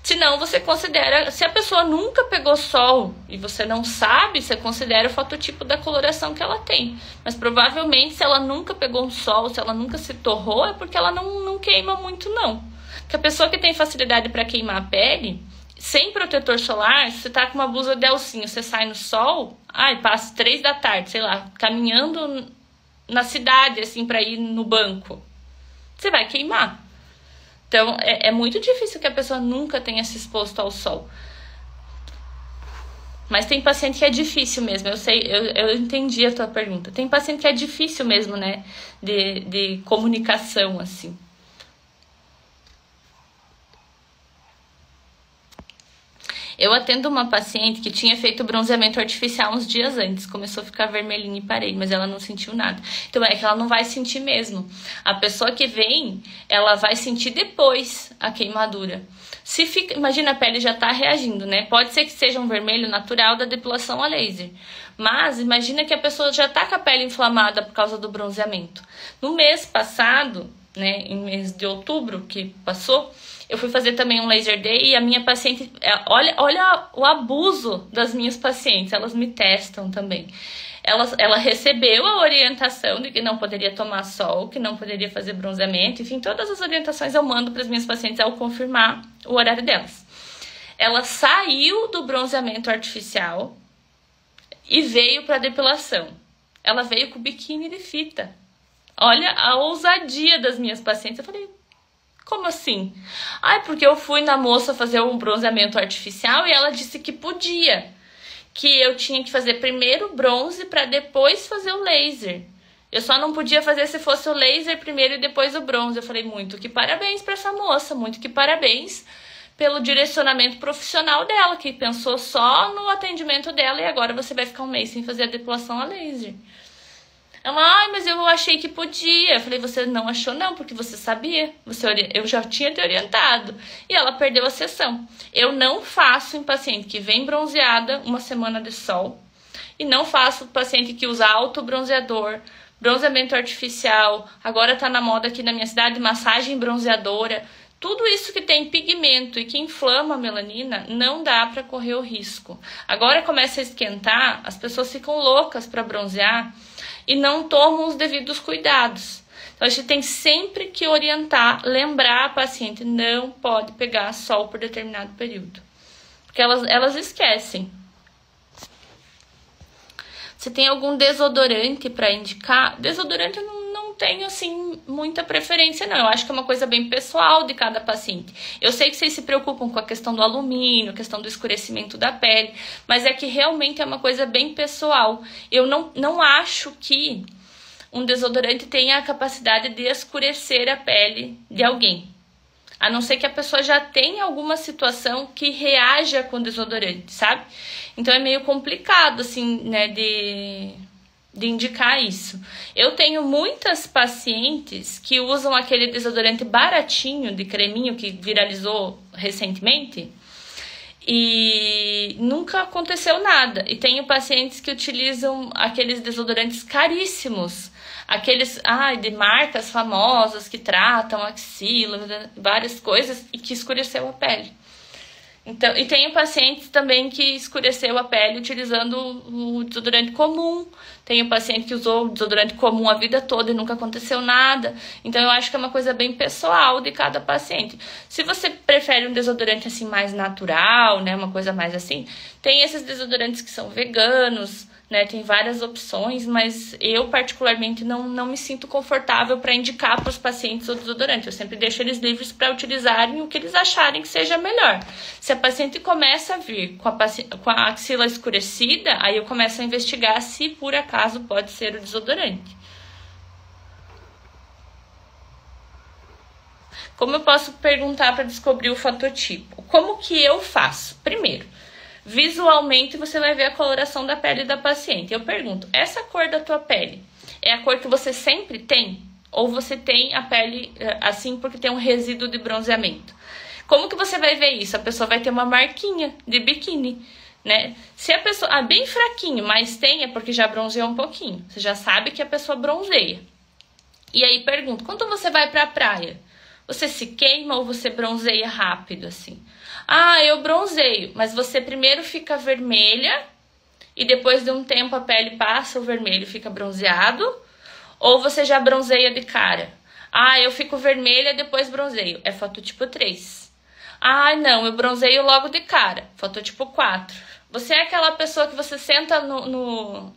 [SPEAKER 1] Se não, você considera... Se a pessoa nunca pegou sol e você não sabe, você considera o fototipo da coloração que ela tem. Mas provavelmente, se ela nunca pegou um sol, se ela nunca se torrou, é porque ela não queima muito, não. Porque a pessoa que tem facilidade para queimar a pele, sem protetor solar, se você tá com uma blusa de alcinho, você sai no sol, passa 3 da tarde, sei lá, caminhando na cidade, assim, para ir no banco. Você vai queimar. Então, é muito difícil que a pessoa nunca tenha se exposto ao sol. Mas tem paciente que é difícil mesmo, eu sei, eu entendi a tua pergunta. Tem paciente que é difícil mesmo, né, de comunicação, assim. Eu atendo uma paciente que tinha feito bronzeamento artificial uns dias antes. Começou a ficar vermelhinha e parei, mas ela não sentiu nada. Então é que ela não vai sentir mesmo. A pessoa que vem, ela vai sentir depois a queimadura. Imagina, a pele já está reagindo, né? Pode ser que seja um vermelho natural da depilação a laser. Mas imagina que a pessoa já está com a pele inflamada por causa do bronzeamento. No mês passado, né, em mês de outubro que passou, eu fui fazer também um laser day e a minha paciente... Olha o abuso das minhas pacientes, elas me testam também. Ela recebeu a orientação de que não poderia tomar sol, que não poderia fazer bronzeamento, enfim, todas as orientações eu mando para as minhas pacientes ao confirmar o horário delas. Ela saiu do bronzeamento artificial e veio para a depilação. Ela veio com biquíni de fita. Olha a ousadia das minhas pacientes. Eu falei... Como assim? Porque eu fui na moça fazer um bronzeamento artificial e ela disse que podia. Que eu tinha que fazer primeiro o bronze para depois fazer o laser. Eu só não podia fazer se fosse o laser primeiro e depois o bronze. Eu falei, muito que parabéns para essa moça, muito que parabéns pelo direcionamento profissional dela, que pensou só no atendimento dela e agora você vai ficar um mês sem fazer a depilação a laser. Ela, mas eu achei que podia. Eu falei, você não achou não, porque você sabia. Eu já tinha te orientado. E ela perdeu a sessão. Eu não faço em paciente que vem bronzeada uma semana de sol. E não faço paciente que usa autobronzeador, bronzeamento artificial. Agora tá na moda aqui na minha cidade, massagem bronzeadora. Tudo isso que tem pigmento e que inflama a melanina, não dá para correr o risco. Agora começa a esquentar, as pessoas ficam loucas para bronzear e não tomam os devidos cuidados. Então, a gente tem sempre que orientar, lembrar a paciente, não pode pegar sol por determinado período. Porque elas esquecem. Você tem algum desodorante para indicar? Desodorante eu não tenho, assim, muita preferência, não. Eu acho que é uma coisa bem pessoal de cada paciente. Eu sei que vocês se preocupam com a questão do alumínio, a questão do escurecimento da pele, mas é que realmente é uma coisa bem pessoal. Eu não acho que um desodorante tenha a capacidade de escurecer a pele de alguém. a não ser que a pessoa já tenha alguma situação que reaja com desodorante, sabe? Então é meio complicado, assim, né, de indicar isso. Eu tenho muitas pacientes que usam aquele desodorante baratinho de creminho que viralizou recentemente e nunca aconteceu nada. E tenho pacientes que utilizam aqueles desodorantes caríssimos, aqueles de marcas famosas que tratam axila, várias coisas, e que escureceu a pele. Então, e tenho pacientes também que escureceu a pele utilizando o desodorante comum. Tenho paciente que usou o desodorante comum a vida toda e nunca aconteceu nada. Então, eu acho que é uma coisa bem pessoal de cada paciente. Se você prefere um desodorante assim mais natural, né, uma coisa mais assim, tem esses desodorantes que são veganos, né, tem várias opções, mas eu particularmente não me sinto confortável para indicar para os pacientes o desodorante. Eu sempre deixo eles livres para utilizarem o que eles acharem que seja melhor. Se a paciente começa a vir com a axila escurecida, aí eu começo a investigar se por acaso pode ser o desodorante. Como eu posso perguntar para descobrir o fototipo? Como que eu faço? Primeiro, visualmente você vai ver a coloração da pele da paciente. Eu pergunto, essa cor da tua pele é a cor que você sempre tem? Ou você tem a pele assim porque tem um resíduo de bronzeamento? Como que você vai ver isso? A pessoa vai ter uma marquinha de biquíni, né? Se a pessoa bem fraquinho, mas tem, é porque já bronzeou um pouquinho. Você já sabe que a pessoa bronzeia. E aí pergunto, quando você vai pra praia, você se queima ou você bronzeia rápido assim? Eu bronzeio, mas você primeiro fica vermelha e depois de um tempo a pele passa, o vermelho fica bronzeado? Ou você já bronzeia de cara? Eu fico vermelha, depois bronzeio. É fototipo 3. Não, eu bronzeio logo de cara. Fototipo 4. Você é aquela pessoa que você senta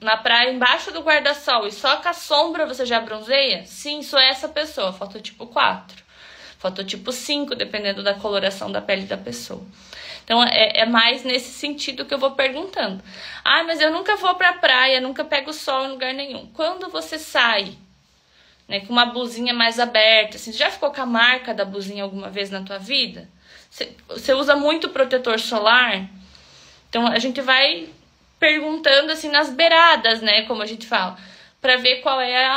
[SPEAKER 1] na praia embaixo do guarda-sol e só com a sombra você já bronzeia? Sim, sou essa pessoa. Fototipo 4. Fototipo 5, dependendo da coloração da pele da pessoa. Então, é mais nesse sentido que eu vou perguntando. Mas eu nunca vou pra praia, nunca pego sol em lugar nenhum. Quando você sai, né, com uma blusinha mais aberta, assim, você já ficou com a marca da blusinha alguma vez na tua vida? Você usa muito protetor solar? Então, a gente vai perguntando, assim, nas beiradas, né, como a gente fala, para ver qual é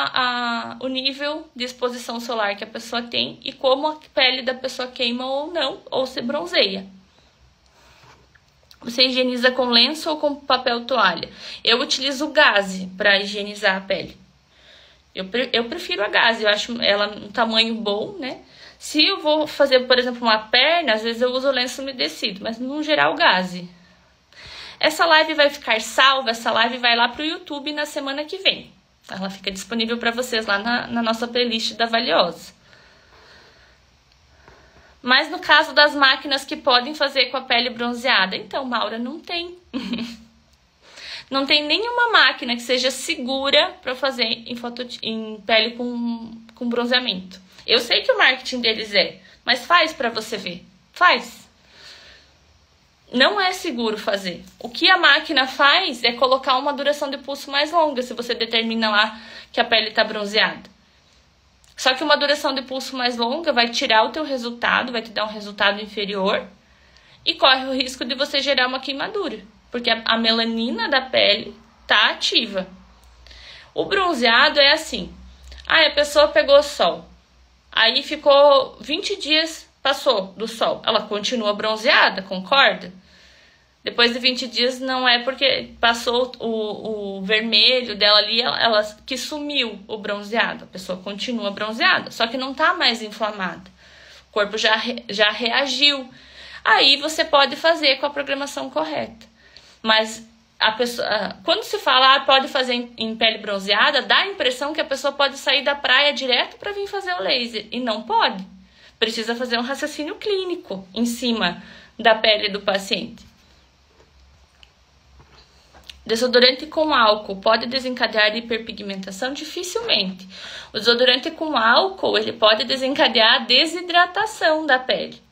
[SPEAKER 1] o nível de exposição solar que a pessoa tem e como a pele da pessoa queima ou não, ou se bronzeia. Você higieniza com lenço ou com papel toalha? Eu utilizo gaze para higienizar a pele. Eu prefiro a gaze, eu acho ela um tamanho bom, né? Se eu vou fazer, por exemplo, uma perna, às vezes eu uso lenço umedecido, mas no geral gaze. Essa live vai ficar salva, essa live vai lá pro YouTube na semana que vem. Ela fica disponível para vocês lá na nossa playlist da Valiosa. Mas no caso das máquinas que podem fazer com a pele bronzeada, então, Maura, não tem. Não tem nenhuma máquina que seja segura para fazer em pele com bronzeamento. Eu sei que o marketing deles mas faz para você ver. Faz. Não é seguro fazer. O que a máquina faz é colocar uma duração de pulso mais longa, se você determina lá que a pele está bronzeada. Só que uma duração de pulso mais longa vai tirar o teu resultado, vai te dar um resultado inferior e corre o risco de você gerar uma queimadura, porque a melanina da pele está ativa. O bronzeado é assim. A pessoa pegou sol, aí ficou 20 dias, passou do sol, ela continua bronzeada, concorda? Depois de 20 dias não é porque passou o vermelho dela ali, ela que sumiu o bronzeado. A pessoa continua bronzeada, só que não tá mais inflamada. O corpo já reagiu. Aí você pode fazer com a programação correta. Mas a pessoa, quando se fala pode fazer em pele bronzeada, dá a impressão que a pessoa pode sair da praia direto para vir fazer o laser. E não pode. Precisa fazer um raciocínio clínico em cima da pele do paciente. Desodorante com álcool pode desencadear hiperpigmentação? Dificilmente. O desodorante com álcool ele pode desencadear a desidratação da pele.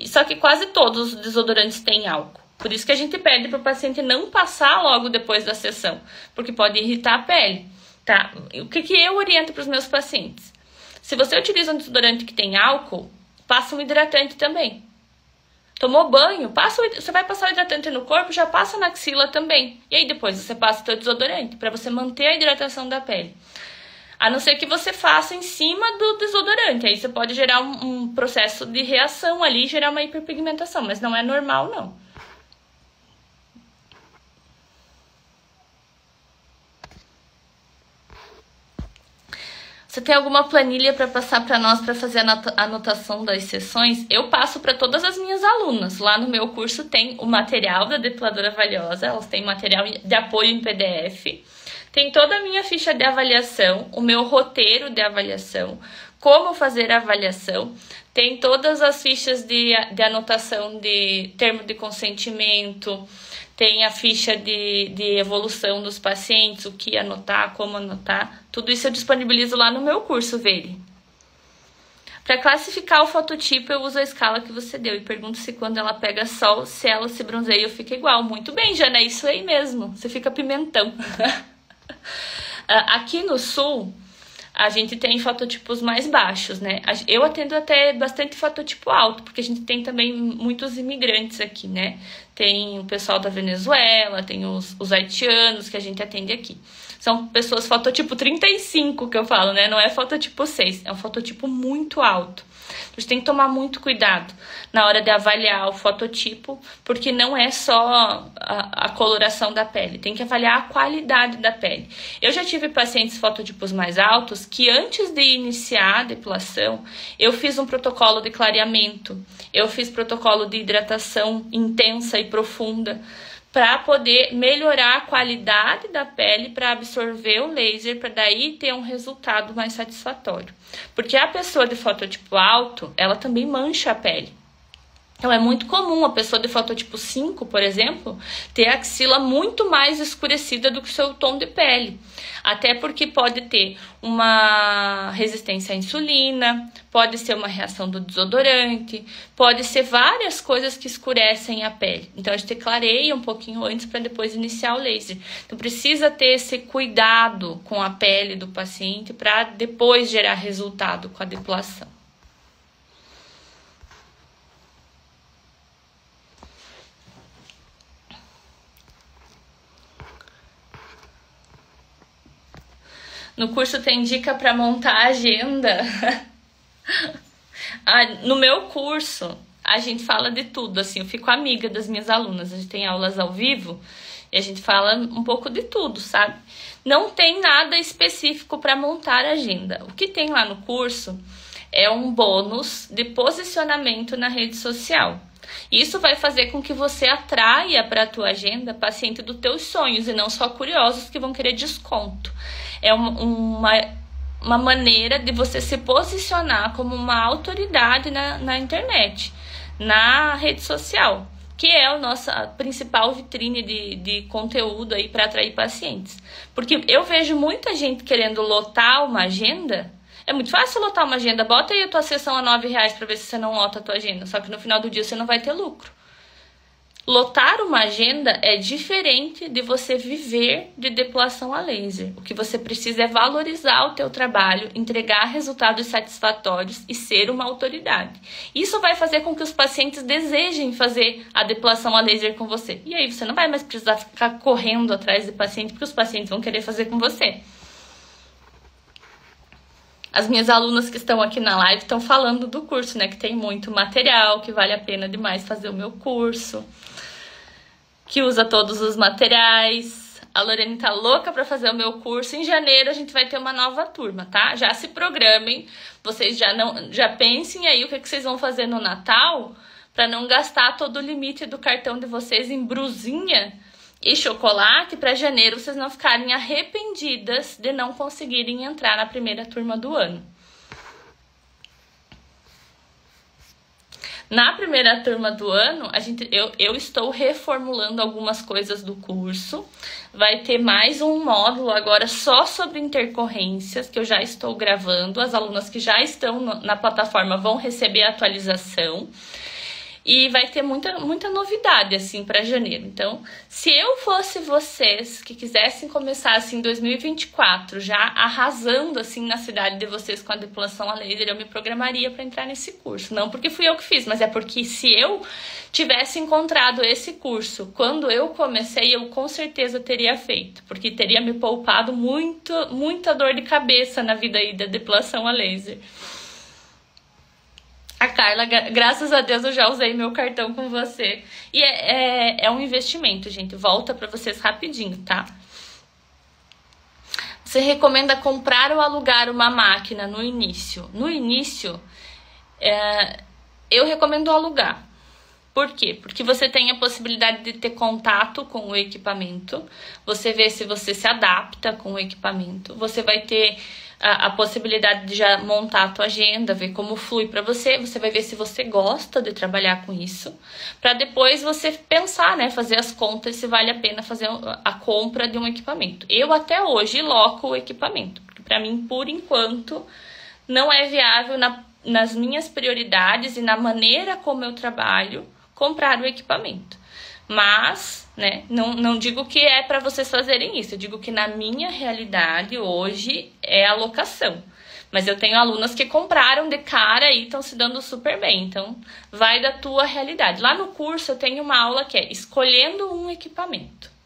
[SPEAKER 1] Só que quase todos os desodorantes têm álcool. Por isso que a gente pede para o paciente não passar logo depois da sessão, porque pode irritar a pele. Tá? O que eu oriento para os meus pacientes? Se você utiliza um desodorante que tem álcool, passa um hidratante também. Tomou banho, você vai passar o hidratante no corpo, já passa na axila também. E aí depois você passa o seu desodorante, para você manter a hidratação da pele. A não ser que você faça em cima do desodorante. Aí você pode gerar um processo de reação ali, gerar uma hiperpigmentação. Mas não é normal, não. Você tem alguma planilha para passar para nós para fazer a anotação das sessões? Eu passo para todas as minhas alunas. Lá no meu curso tem o material da Depiladora Valiosa, elas têm material de apoio em PDF. Tem toda a minha ficha de avaliação, o meu roteiro de avaliação, como fazer a avaliação. Tem todas as fichas de anotação de termo de consentimento, tem a ficha de evolução dos pacientes, o que anotar, como anotar. Tudo isso eu disponibilizo lá no meu curso, Veri. Para classificar o fototipo, eu uso a escala que você deu e pergunto se quando ela pega sol, se ela se bronzeia, fica igual. Muito bem, Jana, é isso aí mesmo. Você fica pimentão. Aqui no sul, a gente tem fototipos mais baixos, né? Eu atendo até bastante fototipo alto, porque a gente tem também muitos imigrantes aqui, né? Tem o pessoal da Venezuela, tem os haitianos que a gente atende aqui. São pessoas fototipo 35 que eu falo, né? Não é fototipo 6, é um fototipo muito alto. A gente tem que tomar muito cuidado na hora de avaliar o fototipo, porque não é só a coloração da pele, tem que avaliar a qualidade da pele. Eu já tive pacientes fototipos mais altos que antes de iniciar a depilação, eu fiz um protocolo de clareamento, eu fiz protocolo de hidratação intensa e profunda, para poder melhorar a qualidade da pele, para absorver o laser, para daí ter um resultado mais satisfatório. Porque a pessoa de fototipo alto, ela também mancha a pele. Então, é muito comum a pessoa de fototipo 5, por exemplo, ter a axila muito mais escurecida do que o seu tom de pele. Até porque pode ter uma resistência à insulina, pode ser uma reação do desodorante, pode ser várias coisas que escurecem a pele. Então, a gente clareia um pouquinho antes para depois iniciar o laser. Então, precisa ter esse cuidado com a pele do paciente para depois gerar resultado com a depilação. No curso tem dica para montar a agenda. No meu curso, a gente fala de tudo, assim, eu fico amiga das minhas alunas. A gente tem aulas ao vivo e a gente fala um pouco de tudo, sabe? Não tem nada específico para montar a agenda. O que tem lá no curso é um bônus de posicionamento na rede social. Isso vai fazer com que você atraia para a tua agenda paciente dos teus sonhos e não só curiosos que vão querer desconto. É uma maneira de você se posicionar como uma autoridade na internet, na rede social, que é a nossa principal vitrine de conteúdo aí para atrair pacientes. Porque eu vejo muita gente querendo lotar uma agenda. É muito fácil lotar uma agenda. Bota aí a tua sessão a R$9 para ver se você não lota a tua agenda. Só que no final do dia você não vai ter lucro. Lotar uma agenda é diferente de você viver de depilação a laser. O que você precisa é valorizar o teu trabalho, entregar resultados satisfatórios e ser uma autoridade. Isso vai fazer com que os pacientes desejem fazer a depilação a laser com você. E aí você não vai mais precisar ficar correndo atrás de paciente, porque os pacientes vão querer fazer com você. As minhas alunas que estão aqui na live estão falando do curso, né? Que tem muito material, que vale a pena demais fazer o meu curso, que usa todos os materiais. A Lorene tá louca para fazer o meu curso. Em janeiro a gente vai ter uma nova turma, tá? Já se programem, vocês já pensem aí o que vocês vão fazer no Natal para não gastar todo o limite do cartão de vocês em brusinha e chocolate, para janeiro vocês não ficarem arrependidas de não conseguirem entrar na primeira turma do ano. Na primeira turma do ano, eu estou reformulando algumas coisas do curso. Vai ter mais um módulo agora só sobre intercorrências, que eu já estou gravando. As alunas que já estão na plataforma vão receber a atualização. E vai ter muita novidade, assim, para janeiro. Então, se eu fosse vocês que quisessem começar, assim, em 2024, já arrasando, assim, na cidade de vocês com a depilação a laser, eu me programaria para entrar nesse curso. Não porque fui eu que fiz, mas é porque se eu tivesse encontrado esse curso quando eu comecei, eu com certeza teria feito. Porque teria me poupado muita dor de cabeça na vida aí da depilação a laser. A Carla, graças a Deus eu já usei meu cartão com você. E é um investimento, gente. Volta pra vocês rapidinho, tá? Você recomenda comprar ou alugar uma máquina no início? No início, eu recomendo alugar. Por quê? Porque você tem a possibilidade de ter contato com o equipamento. Você vê se você se adapta com o equipamento. Você vai ter a possibilidade de já montar a tua agenda, ver como flui para você. Você vai ver se você gosta de trabalhar com isso, para depois você pensar, né, fazer as contas se vale a pena fazer a compra de um equipamento. Eu até hoje loco o equipamento, porque para mim, por enquanto, não é viável nas minhas prioridades e na maneira como eu trabalho comprar o equipamento. Mas, né, não digo que é para vocês fazerem isso. Eu digo que na minha realidade hoje é a locação. Mas eu tenho alunas que compraram de cara e estão se dando super bem. Então, vai da tua realidade. Lá no curso eu tenho uma aula que é Escolhendo um Equipamento.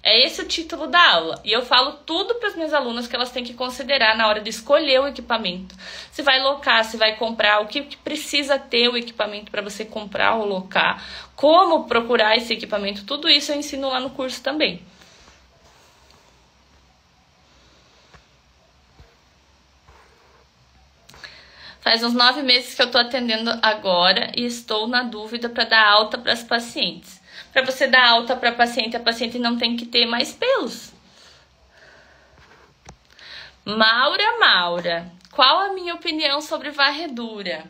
[SPEAKER 1] É esse o título da aula. E eu falo tudo para as minhas alunas que elas têm que considerar na hora de escolher o equipamento. Se vai locar, se vai comprar, o que precisa ter o equipamento para você comprar ou locar, como procurar esse equipamento, tudo isso eu ensino lá no curso também. Faz uns 9 meses que eu tô atendendo agora e estou na dúvida para dar alta para as pacientes. Para você dar alta para a paciente não tem que ter mais pelos. Maura, qual a minha opinião sobre varredura?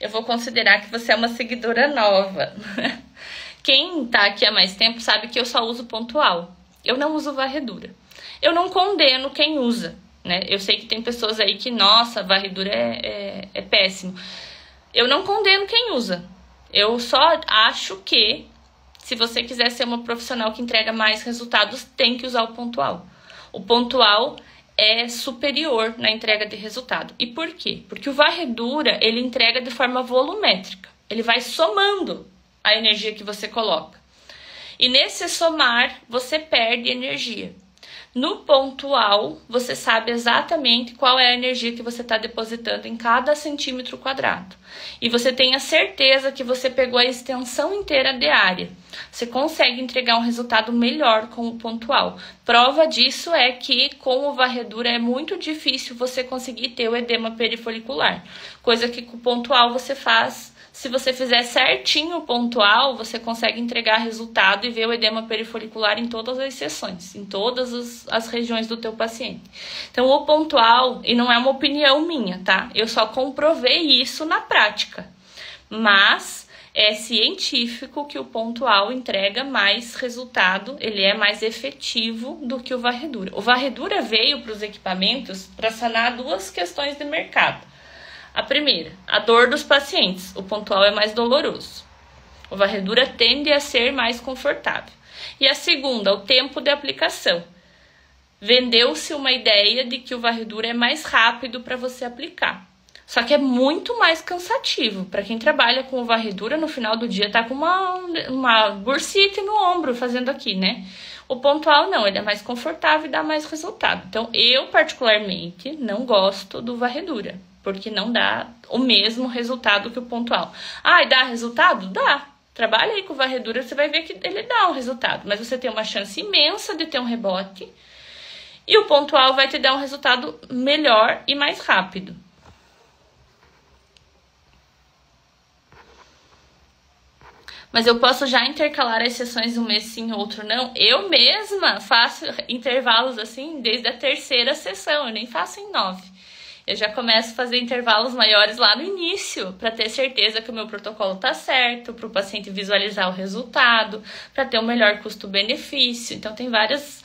[SPEAKER 1] Eu vou considerar que você é uma seguidora nova. Quem tá aqui há mais tempo sabe que eu só uso pontual. Eu não uso varredura. Eu não condeno quem usa, né? Eu sei que tem pessoas aí que, nossa, varredura é péssimo. Eu não condeno quem usa. Eu só acho que se você quiser ser uma profissional que entrega mais resultados, tem que usar o pontual. O pontual é superior na entrega de resultado. E por quê? Porque o varredura, ele entrega de forma volumétrica. Ele vai somando a energia que você coloca. E nesse somar, você perde energia. No pontual, você sabe exatamente qual é a energia que você está depositando em cada centímetro quadrado. E você tem a certeza que você pegou a extensão inteira de área. Você consegue entregar um resultado melhor com o pontual. Prova disso é que com o varredura é muito difícil você conseguir ter o edema perifolicular. Coisa que com o pontual você faz. Se você fizer certinho o pontual, você consegue entregar resultado e ver o edema perifolicular em todas as sessões, em todas as regiões do teu paciente. Então, o pontual, e não é uma opinião minha, tá? Eu só comprovei isso na prática. Mas é científico que o pontual entrega mais resultado, ele é mais efetivo do que o varredura. O varredura veio para os equipamentos para sanar duas questões de mercado. A primeira, a dor dos pacientes. O pontual é mais doloroso. O varredura tende a ser mais confortável. E a segunda, o tempo de aplicação. Vendeu-se uma ideia de que o varredura é mais rápido para você aplicar. Só que é muito mais cansativo. Para quem trabalha com o varredura, no final do dia tá com uma bursite no ombro fazendo aqui, né? O pontual não, ele é mais confortável e dá mais resultado. Então, eu particularmente não gosto do varredura, porque não dá o mesmo resultado que o pontual. Ah, e dá resultado? Dá. Trabalha aí com varredura, você vai ver que ele dá um resultado. Mas você tem uma chance imensa de ter um rebote. E o pontual vai te dar um resultado melhor e mais rápido. Mas eu posso já intercalar as sessões um mês sim, outro não. Eu mesma faço intervalos assim desde a 3ª sessão. Eu nem faço em 9. Eu já começo a fazer intervalos maiores lá no início, para ter certeza que o meu protocolo tá certo, para o paciente visualizar o resultado, para ter um melhor custo-benefício. Então, tem várias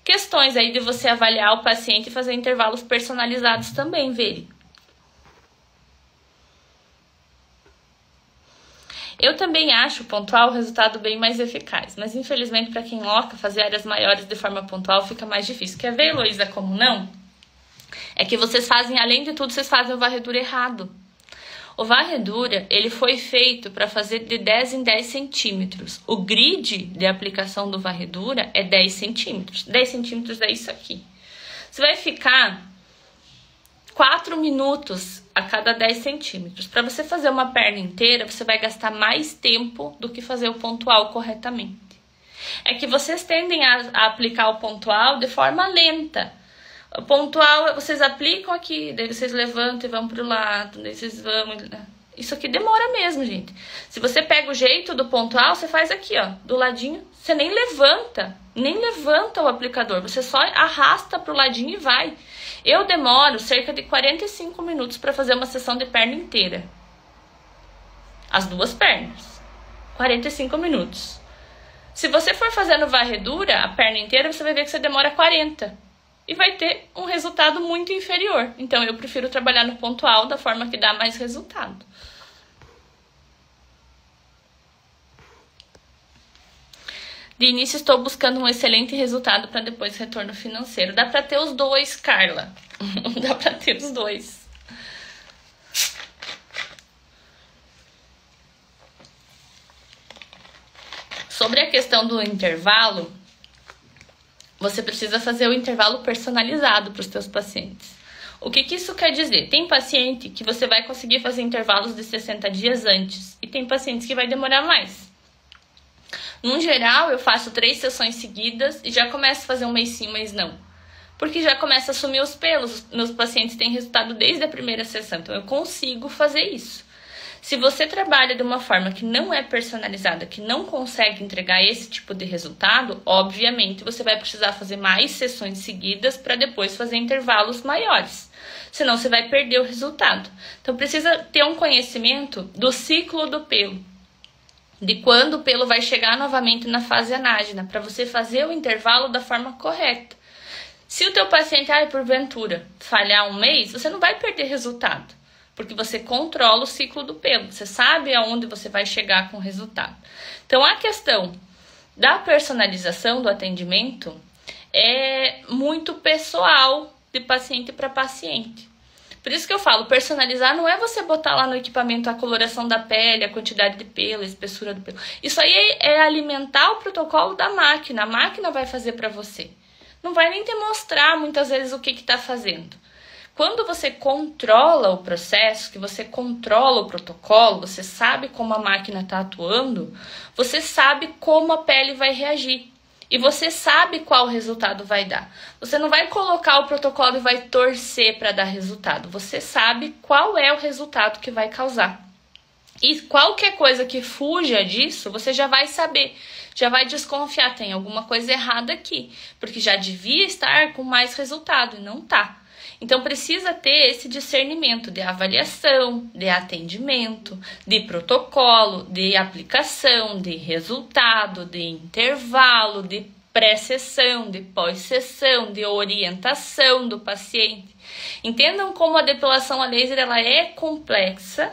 [SPEAKER 1] questões aí de você avaliar o paciente e fazer intervalos personalizados também, Veri. Eu também acho pontual o resultado bem mais eficaz, mas infelizmente para quem loca, fazer áreas maiores de forma pontual fica mais difícil. Quer ver, Heloísa, como não? É que vocês fazem, além de tudo, vocês fazem o varredura errado. O varredura, ele foi feito para fazer de 10 em 10 centímetros. O grid de aplicação do varredura é 10 centímetros. 10 centímetros é isso aqui. Você vai ficar 4 minutos a cada 10 centímetros. Para você fazer uma perna inteira, você vai gastar mais tempo do que fazer o pontual corretamente. É que vocês tendem a aplicar o pontual de forma lenta. O pontual, vocês aplicam aqui, daí vocês levantam e vão pro lado, daí vocês vão... Isso aqui demora mesmo, gente. Se você pega o jeito do pontual, você faz aqui, ó, do ladinho. Você nem levanta o aplicador. Você só arrasta pro ladinho e vai. Eu demoro cerca de 45 minutos para fazer uma sessão de perna inteira. As duas pernas. 45 minutos. Se você for fazendo varredura, a perna inteira, você vai ver que você demora 40. E vai ter um resultado muito inferior. Então, eu prefiro trabalhar no pontual da forma que dá mais resultado. De início, estou buscando um excelente resultado para depois retorno financeiro. Dá para ter os dois, Carla. Dá para ter os dois. Sobre a questão do intervalo, você precisa fazer o intervalo personalizado para os seus pacientes. O que isso quer dizer? Tem paciente que você vai conseguir fazer intervalos de 60 dias antes. E tem pacientes que vai demorar mais. No geral, eu faço 3 sessões seguidas e já começo a fazer um mês sim, um mês não. Porque já começa a sumir os pelos. Meus pacientes têm resultado desde a primeira sessão. Então, eu consigo fazer isso. Se você trabalha de uma forma que não é personalizada, que não consegue entregar esse tipo de resultado, obviamente você vai precisar fazer mais sessões seguidas para depois fazer intervalos maiores. Senão você vai perder o resultado. Então precisa ter um conhecimento do ciclo do pelo, de quando o pelo vai chegar novamente na fase anágena, para você fazer o intervalo da forma correta. Se o teu paciente, porventura, falhar um mês, você não vai perder resultado. Porque você controla o ciclo do pelo, você sabe aonde você vai chegar com o resultado. Então, a questão da personalização do atendimento é muito pessoal de paciente para paciente. Por isso que eu falo, personalizar não é você botar lá no equipamento a coloração da pele, a quantidade de pelo, a espessura do pelo. Isso aí é alimentar o protocolo da máquina, a máquina vai fazer para você. Não vai nem te mostrar muitas vezes o que está fazendo. Quando você controla o processo, que você controla o protocolo, você sabe como a máquina está atuando, você sabe como a pele vai reagir. E você sabe qual resultado vai dar. Você não vai colocar o protocolo e vai torcer para dar resultado. Você sabe qual é o resultado que vai causar. E qualquer coisa que fuja disso, você já vai saber. Já vai desconfiar, tem alguma coisa errada aqui. Porque já devia estar com mais resultado e não está. Então, precisa ter esse discernimento de avaliação, de atendimento, de protocolo, de aplicação, de resultado, de intervalo, de pré-sessão, de pós-sessão, de orientação do paciente. Entendam como a depilação a laser ela é complexa,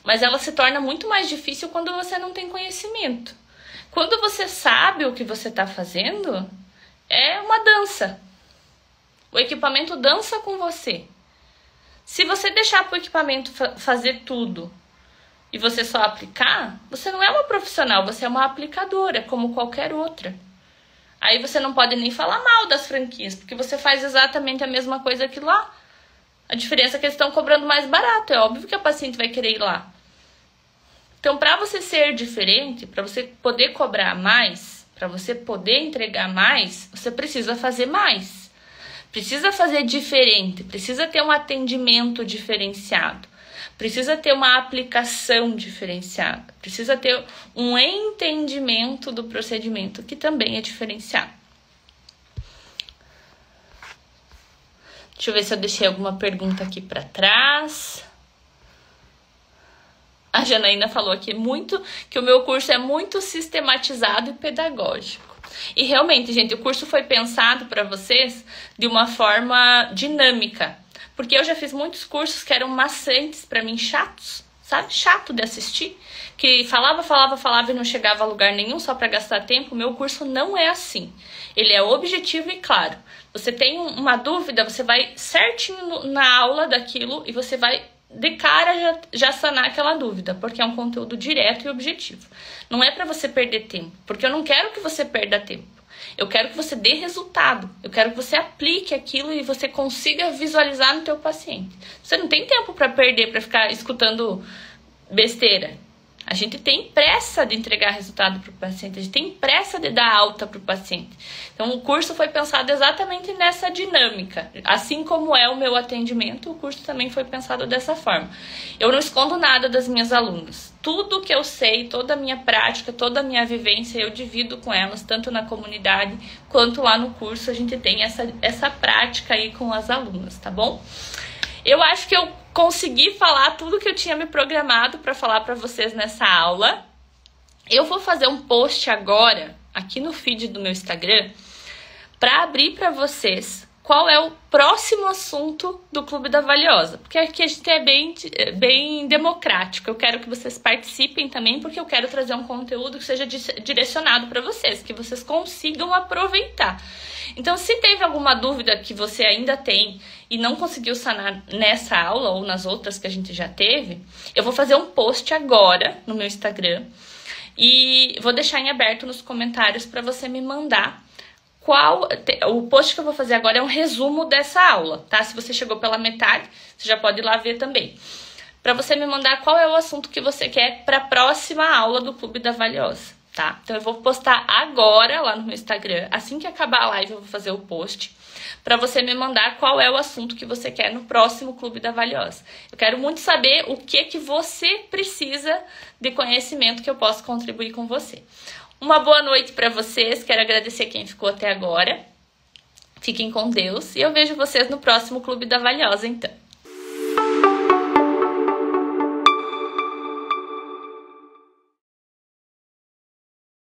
[SPEAKER 1] mas ela se torna muito mais difícil quando você não tem conhecimento. Quando você sabe o que você está fazendo, é uma dança. O equipamento dança com você. Se você deixar para o equipamento fazer tudo e você só aplicar, você não é uma profissional, você é uma aplicadora, como qualquer outra. Aí você não pode nem falar mal das franquias, porque você faz exatamente a mesma coisa que lá. A diferença é que eles estão cobrando mais barato, é óbvio que a paciente vai querer ir lá. Então, para você ser diferente, para você poder cobrar mais, para você poder entregar mais, você precisa fazer mais. Precisa fazer diferente, precisa ter um atendimento diferenciado, precisa ter uma aplicação diferenciada, precisa ter um entendimento do procedimento que também é diferenciado. Deixa eu ver se eu deixei alguma pergunta aqui para trás. A Janaína falou aqui que o meu curso é muito sistematizado e pedagógico. E realmente, gente, o curso foi pensado para vocês de uma forma dinâmica. Porque eu já fiz muitos cursos que eram maçantes para mim, chatos, sabe? Chato de assistir, que falava e não chegava a lugar nenhum só para gastar tempo. O meu curso não é assim. Ele é objetivo e claro. Você tem uma dúvida, você vai certinho na aula daquilo e você vai de cara já sanar aquela dúvida, porque é um conteúdo direto e objetivo. Não é para você perder tempo, porque eu não quero que você perda tempo. Eu quero que você dê resultado. Eu quero que você aplique aquilo e você consiga visualizar no teu paciente. Você não tem tempo para perder, para ficar escutando besteira. A gente tem pressa de entregar resultado para o paciente, a gente tem pressa de dar alta para o paciente. Então, o curso foi pensado exatamente nessa dinâmica. Assim como é o meu atendimento, o curso também foi pensado dessa forma. Eu não escondo nada das minhas alunas. Tudo que eu sei, toda a minha prática, toda a minha vivência, eu divido com elas, tanto na comunidade quanto lá no curso. A gente tem essa prática aí com as alunas, tá bom? Eu acho que eu consegui falar tudo que eu tinha me programado para falar para vocês nessa aula. Eu vou fazer um post agora, aqui no feed do meu Instagram, para abrir para vocês qual é o próximo assunto do Clube da Valiosa. Porque aqui a gente é bem democrático. Eu quero que vocês participem também, porque eu quero trazer um conteúdo que seja direcionado para vocês, que vocês consigam aproveitar. Então, se teve alguma dúvida que você ainda tem e não conseguiu sanar nessa aula ou nas outras que a gente já teve, eu vou fazer um post agora no meu Instagram e vou deixar em aberto nos comentários para você me mandar o post que eu vou fazer agora é um resumo dessa aula, tá? Se você chegou pela metade, você já pode ir lá ver também. Para você me mandar qual é o assunto que você quer para a próxima aula do Clube da Valiosa, tá? Então eu vou postar agora lá no meu Instagram, assim que acabar a live eu vou fazer o post, para você me mandar qual é o assunto que você quer no próximo Clube da Valiosa. Eu quero muito saber o que você precisa de conhecimento que eu posso contribuir com você. Uma boa noite para vocês, quero agradecer quem ficou até agora. Fiquem com Deus e eu vejo vocês no próximo Clube da Valiosa, então.